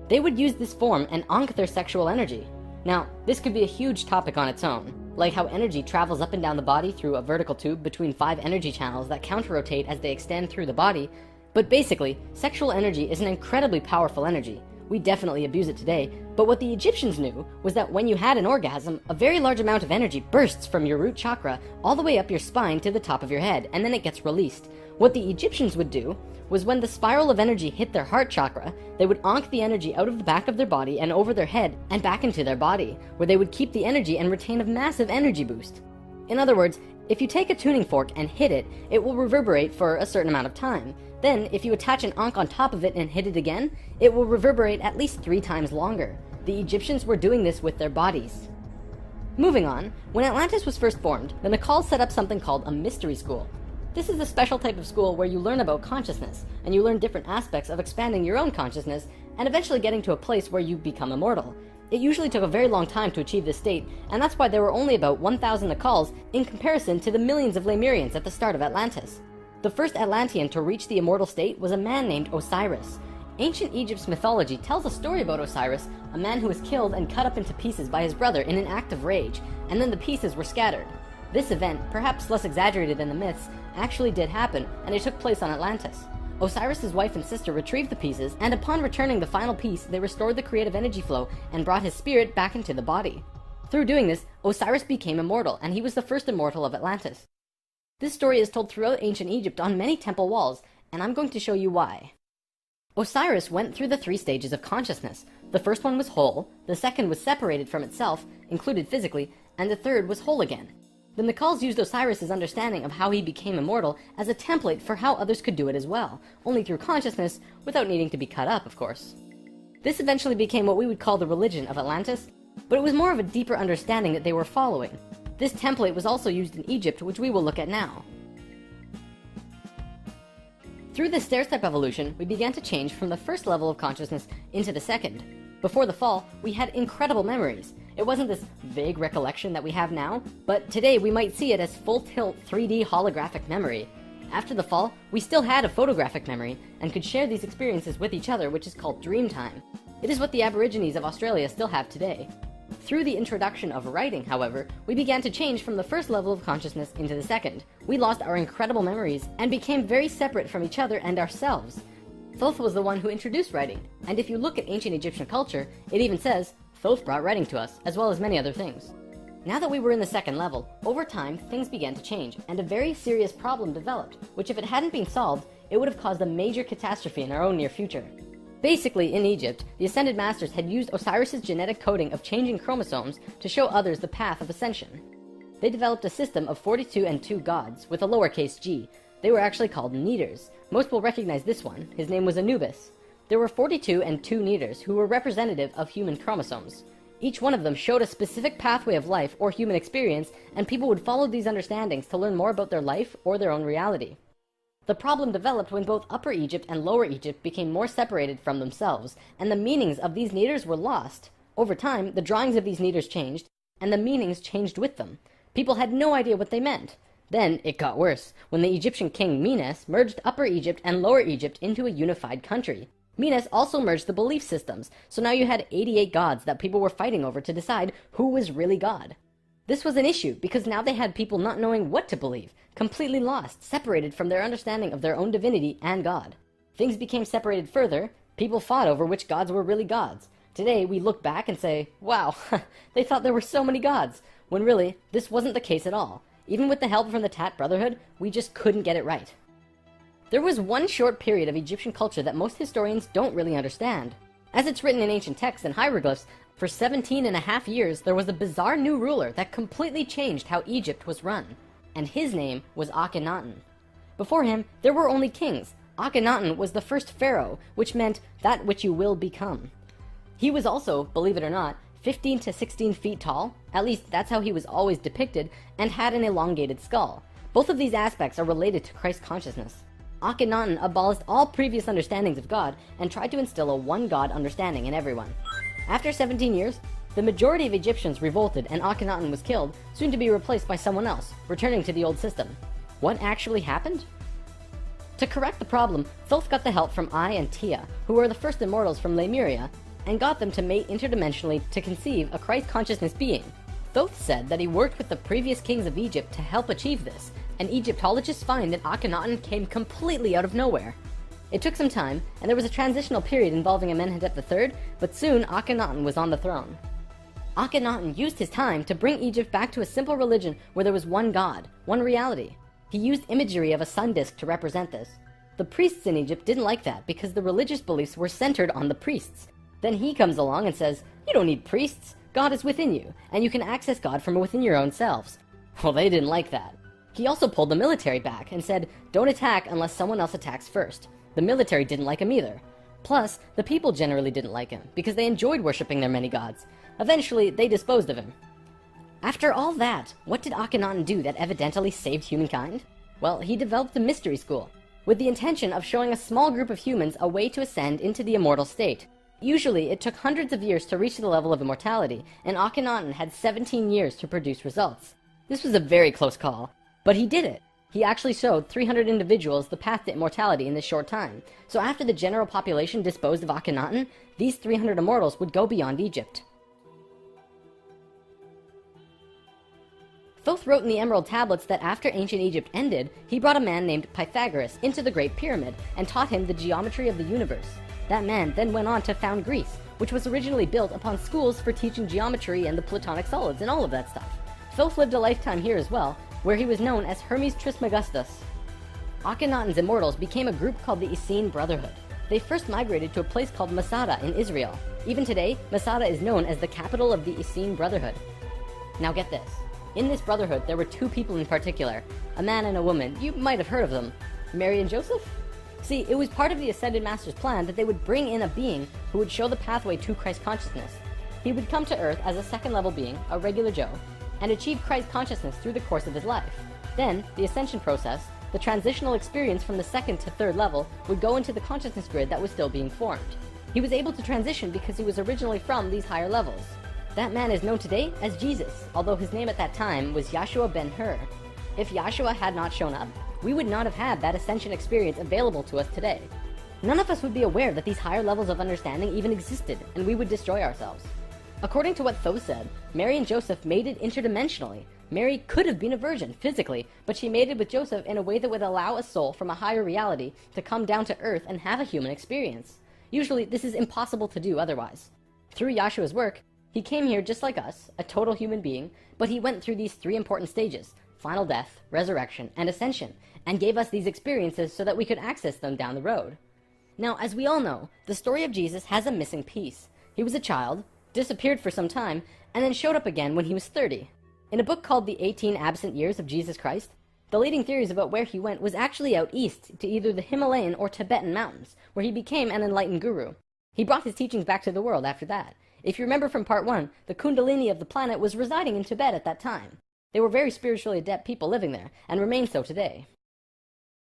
They would use this form and Ankh their sexual energy. Now, this could be a huge topic on its own, like how energy travels up and down the body through a vertical tube between 5 energy channels that counter-rotate as they extend through the body. But basically, sexual energy is an incredibly powerful energy. We definitely abuse it today, but what the Egyptians knew was that when you had an orgasm, a very large amount of energy bursts from your root chakra all the way up your spine to the top of your head, and then it gets released. What the Egyptians would do was when the spiral of energy hit their heart chakra, they would onk the energy out of the back of their body and over their head and back into their body, where they would keep the energy and retain a massive energy boost. In other words, if you take a tuning fork and hit it, it will reverberate for a certain amount of time. Then, if you attach an onk on top of it and hit it again, it will reverberate at least 3 times longer. The Egyptians were doing this with their bodies. Moving on, when Atlantis was first formed, the Nacals set up something called a mystery school. This is a special type of school where you learn about consciousness, and you learn different aspects of expanding your own consciousness, and eventually getting to a place where you become immortal. It usually took a very long time to achieve this state, and that's why there were only about 1,000 Nacals in comparison to the millions of Lemurians at the start of Atlantis. The first Atlantean to reach the immortal state was a man named Osiris. Ancient Egypt's mythology tells a story about Osiris, a man who was killed and cut up into pieces by his brother in an act of rage, and then the pieces were scattered. This event, perhaps less exaggerated than the myths, actually did happen, and it took place on Atlantis. Osiris's wife and sister retrieved the pieces, and upon returning the final piece, they restored the creative energy flow and brought his spirit back into the body. Through doing this, Osiris became immortal, and he was the first immortal of Atlantis. This story is told throughout ancient Egypt on many temple walls, and I'm going to show you why. Osiris went through the 3 stages of consciousness. The first one was whole, the second was separated from itself, included physically, and the third was whole again. The Nacals used Osiris's understanding of how he became immortal as a template for how others could do it as well, only through consciousness, without needing to be cut up, of course. This eventually became what we would call the religion of Atlantis, but it was more of a deeper understanding that they were following. This template was also used in Egypt, which we will look at now. Through this stair-step evolution, we began to change from the first level of consciousness into the second. Before the fall, we had incredible memories. It wasn't this vague recollection that we have now, but today we might see it as full-tilt 3D holographic memory. After the fall, we still had a photographic memory, and could share these experiences with each other, which is called dream time. It is what the Aborigines of Australia still have today. Through the introduction of writing, however, we began to change from the first level of consciousness into the second. We lost our incredible memories, and became very separate from each other and ourselves. Thoth was the one who introduced writing, and if you look at ancient Egyptian culture, it even says, Thoth brought writing to us, as well as many other things. Now that we were in the second level, over time, things began to change, and a very serious problem developed, which if it hadn't been solved, it would have caused a major catastrophe in our own near future. Basically, in Egypt, the Ascended Masters had used Osiris's genetic coding of changing chromosomes to show others the path of ascension. They developed a system of 42 and 2 gods, with a lowercase g. They were actually called Neters. Most will recognize this one. His name was Anubis. There were 42 and 2 Neters who were representative of human chromosomes. Each one of them showed a specific pathway of life or human experience, and people would follow these understandings to learn more about their life or their own reality. The problem developed when both Upper Egypt and Lower Egypt became more separated from themselves, and the meanings of these Neters were lost. Over time, the drawings of these Neters changed, and the meanings changed with them. People had no idea what they meant. Then it got worse, when the Egyptian king Menes merged Upper Egypt and Lower Egypt into a unified country. Menes also merged the belief systems, so now you had 88 gods that people were fighting over to decide who was really God. This was an issue because now they had people not knowing what to believe, completely lost, separated from their understanding of their own divinity and God. Things became separated further, people fought over which gods were really gods. Today we look back and say, wow, they thought there were so many gods, when really, this wasn't the case at all. Even with the help from the Tat Brotherhood, we just couldn't get it right. There was one short period of Egyptian culture that most historians don't really understand. As it's written in ancient texts and hieroglyphs, for 17.5 years there was a bizarre new ruler that completely changed how Egypt was run, and his name was Akhenaten. Before him, there were only kings. Akhenaten was the first pharaoh, which meant that which you will become. He was also, believe it or not, 15 to 16 feet tall, at least that's how he was always depicted, and had an elongated skull. Both of these aspects are related to Christ consciousness. Akhenaten abolished all previous understandings of God and tried to instill a one-God understanding in everyone. After 17 years, the majority of Egyptians revolted and Akhenaten was killed, soon to be replaced by someone else, returning to the old system. What actually happened? To correct the problem, Thoth got the help from Ai and Tia, who were the first immortals from Lemuria, and got them to mate interdimensionally to conceive a Christ consciousness being. Thoth said that he worked with the previous kings of Egypt to help achieve this, and Egyptologists find that Akhenaten came completely out of nowhere. It took some time, and there was a transitional period involving Amenhotep III, but soon Akhenaten was on the throne. Akhenaten used his time to bring Egypt back to a simple religion where there was one God, one reality. He used imagery of a sun disk to represent this. The priests in Egypt didn't like that because the religious beliefs were centered on the priests. Then he comes along and says, you don't need priests, God is within you, and you can access God from within your own selves. Well, they didn't like that. He also pulled the military back and said, don't attack unless someone else attacks first. The military didn't like him either. Plus, the people generally didn't like him because they enjoyed worshipping their many gods. Eventually, they disposed of him. After all that, what did Akhenaten do that evidently saved humankind? Well, he developed a mystery school, with the intention of showing a small group of humans a way to ascend into the immortal state. Usually, it took hundreds of years to reach the level of immortality, and Akhenaten had 17 years to produce results. This was a very close call, but he did it. He actually showed 300 individuals the path to immortality in this short time. So after the general population disposed of Akhenaten, these 300 immortals would go beyond Egypt. Thoth wrote in the Emerald Tablets that after ancient Egypt ended, he brought a man named Pythagoras into the Great Pyramid and taught him the geometry of the universe. That man then went on to found Greece, which was originally built upon schools for teaching geometry and the Platonic solids and all of that stuff. Thoth lived a lifetime here as well, where he was known as Hermes Trismegistus. Akhenaten's immortals became a group called the Essene Brotherhood. They first migrated to a place called Masada in Israel. Even today, Masada is known as the capital of the Essene Brotherhood. Now get this. In this brotherhood, there were two people in particular, a man and a woman. You might have heard of them. Mary and Joseph? See, it was part of the Ascended Master's plan that they would bring in a being who would show the pathway to Christ consciousness. He would come to Earth as a second-level being, a regular Joe, and achieve Christ consciousness through the course of his life. Then, the ascension process, the transitional experience from the second to third level, would go into the consciousness grid that was still being formed. He was able to transition because he was originally from these higher levels. That man is known today as Jesus, although his name at that time was Yahshua ben Hur. If Yahshua had not shown up, we would not have had that ascension experience available to us today. None of us would be aware that these higher levels of understanding even existed, and we would destroy ourselves. According to what Thoth said, Mary and Joseph mated interdimensionally. Mary could have been a virgin, physically, but she mated with Joseph in a way that would allow a soul from a higher reality to come down to Earth and have a human experience. Usually, this is impossible to do otherwise. Through Yahshua's work, he came here just like us, a total human being, but he went through these three important stages: final death, resurrection, and ascension, and gave us these experiences so that we could access them down the road. Now, as we all know, the story of Jesus has a missing piece. He was a child, disappeared for some time, and then showed up again when he was 30. In a book called The 18 Absent Years of Jesus Christ, the leading theories about where he went was actually out east to either the Himalayan or Tibetan mountains, where he became an enlightened guru. He brought his teachings back to the world after that. If you remember from part 1, the Kundalini of the planet was residing in Tibet at that time. They were very spiritually adept people living there, and remain so today.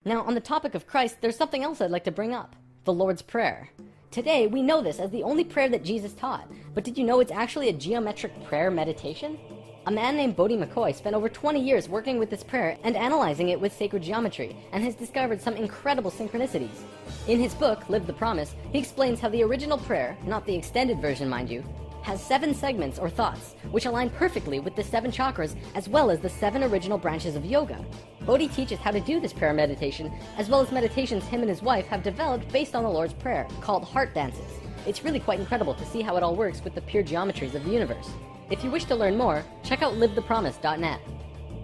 Now, on the topic of Christ, there's something else I'd like to bring up: the Lord's Prayer. Today, we know this as the only prayer that Jesus taught, but did you know it's actually a geometric prayer meditation? A man named Bodhi McCoy spent over 20 years working with this prayer and analyzing it with sacred geometry, and has discovered some incredible synchronicities. In his book, Live the Promise, he explains how the original prayer, not the extended version mind you, has 7 segments or thoughts, which align perfectly with the 7 chakras as well as the 7 original branches of yoga. Bodhi teaches how to do this prayer meditation, as well as meditations him and his wife have developed based on the Lord's Prayer, called heart dances. It's really quite incredible to see how it all works with the pure geometries of the universe. If you wish to learn more, check out livethepromise.net.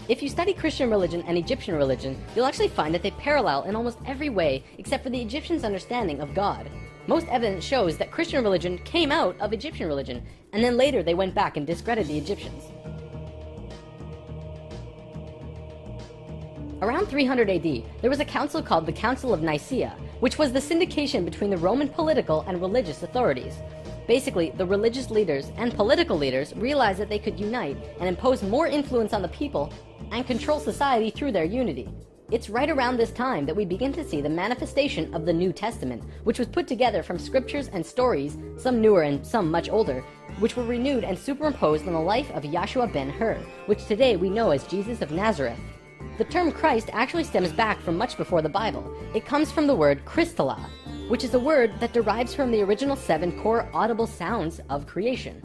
If you study Christian religion and Egyptian religion, you'll actually find that they parallel in almost every way except for the Egyptians' understanding of God. Most evidence shows that Christian religion came out of Egyptian religion, and then later they went back and discredited the Egyptians. Around 300 AD, there was a council called the Council of Nicaea, which was the syndication between the Roman political and religious authorities. Basically, the religious leaders and political leaders realized that they could unite and impose more influence on the people and control society through their unity. It's right around this time that we begin to see the manifestation of the New Testament, which was put together from scriptures and stories, some newer and some much older, which were renewed and superimposed on the life of Yahshua ben Hur, which today we know as Jesus of Nazareth. The term Christ actually stems back from much before the Bible. It comes from the word Christala, which is a word that derives from the original 7 core audible sounds of creation.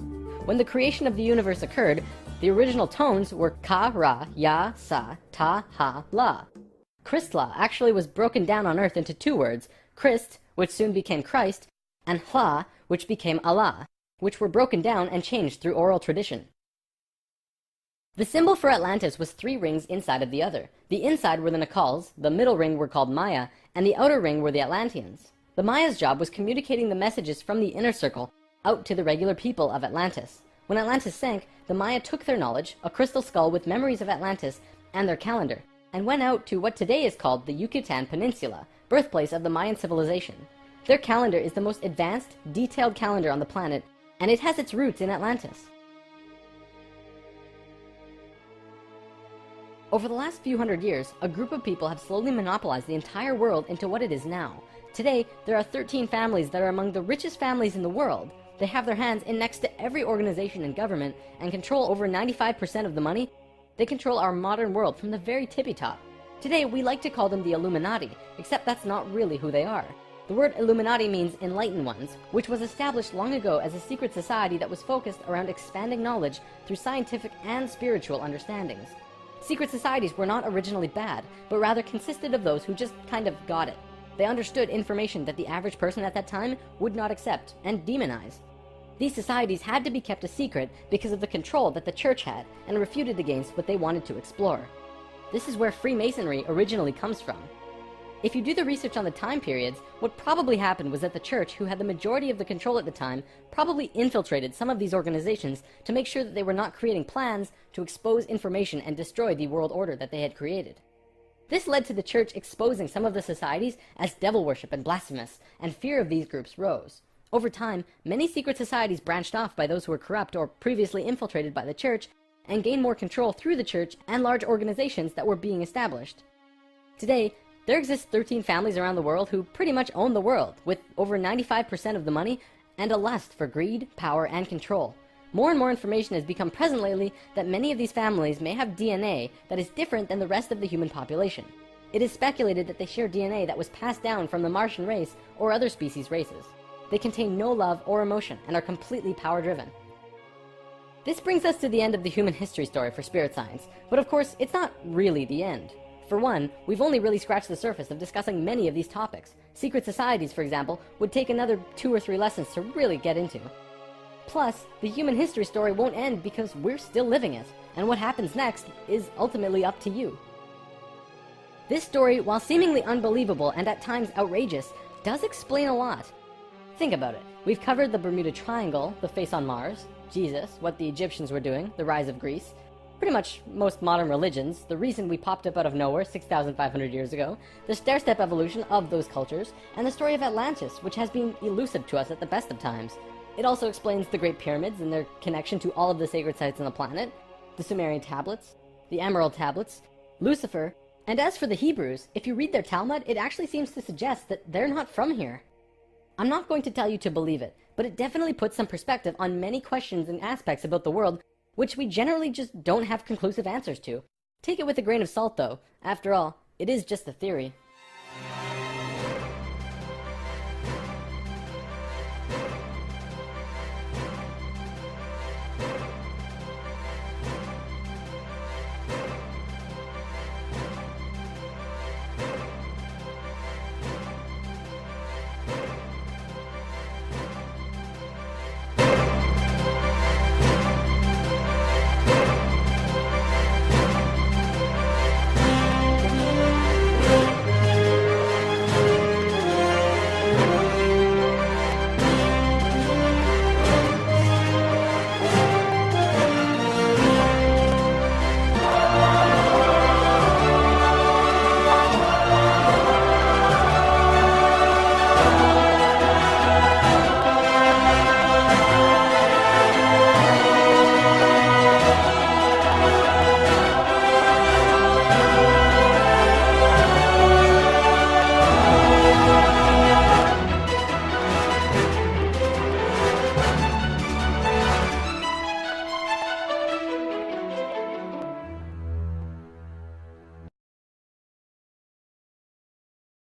When the creation of the universe occurred, the original tones were ka, ra, ya, sa, ta, ha, la. Christla actually was broken down on earth into 2 words, Christ, which soon became Christ, and Hla, which became Allah, which were broken down and changed through oral tradition. The symbol for Atlantis was 3 rings inside of the other. The inside were the Nacals, the middle ring were called Maya, and the outer ring were the Atlanteans. The Maya's job was communicating the messages from the inner circle out to the regular people of Atlantis. When Atlantis sank, the Maya took their knowledge, a crystal skull with memories of Atlantis, and their calendar, and went out to what today is called the Yucatan Peninsula, birthplace of the Mayan civilization. Their calendar is the most advanced, detailed calendar on the planet, and it has its roots in Atlantis. Over the last few hundred years, a group of people have slowly monopolized the entire world into what it is now. Today, there are 13 families that are among the richest families in the world. They have their hands in next to every organization and government and control over 95% of the money. They control our modern world from the very tippy top. Today, we like to call them the Illuminati, except that's not really who they are. The word Illuminati means enlightened ones, which was established long ago as a secret society that was focused around expanding knowledge through scientific and spiritual understandings. Secret societies were not originally bad, but rather consisted of those who just kind of got it. They understood information that the average person at that time would not accept and demonize. These societies had to be kept a secret because of the control that the church had and refuted against what they wanted to explore. This is where Freemasonry originally comes from. If you do the research on the time periods, what probably happened was that the church, who had the majority of the control at the time, probably infiltrated some of these organizations to make sure that they were not creating plans to expose information and destroy the world order that they had created. This led to the church exposing some of the societies as devil worship and blasphemous, and fear of these groups rose. Over time, many secret societies branched off by those who were corrupt or previously infiltrated by the church, and gained more control through the church and large organizations that were being established. Today, there exist 13 families around the world who pretty much own the world, with over 95% of the money and a lust for greed, power, and control. More and more information has become present lately that many of these families may have DNA that is different than the rest of the human population. It is speculated that they share DNA that was passed down from the Martian race or other species races. They contain no love or emotion and are completely power-driven. This brings us to the end of the human history story for spirit science, but of course, it's not really the end. For one, we've only really scratched the surface of discussing many of these topics. Secret societies, for example, would take another 2 or 3 lessons to really get into. Plus, the human history story won't end because we're still living it, and what happens next is ultimately up to you. This story, while seemingly unbelievable and at times outrageous, does explain a lot. Think about it. We've covered the Bermuda Triangle, the face on Mars, Jesus, what the Egyptians were doing, the rise of Greece, pretty much most modern religions, the reason we popped up out of nowhere 6,500 years ago, the stair-step evolution of those cultures, and the story of Atlantis, which has been elusive to us at the best of times. It also explains the Great Pyramids and their connection to all of the sacred sites on the planet, the Sumerian tablets, the Emerald tablets, Lucifer, and as for the Hebrews, if you read their Talmud, it actually seems to suggest that they're not from here. I'm not going to tell you to believe it, but it definitely puts some perspective on many questions and aspects about the world which we generally just don't have conclusive answers to. Take it with a grain of salt though. After all, it is just a theory.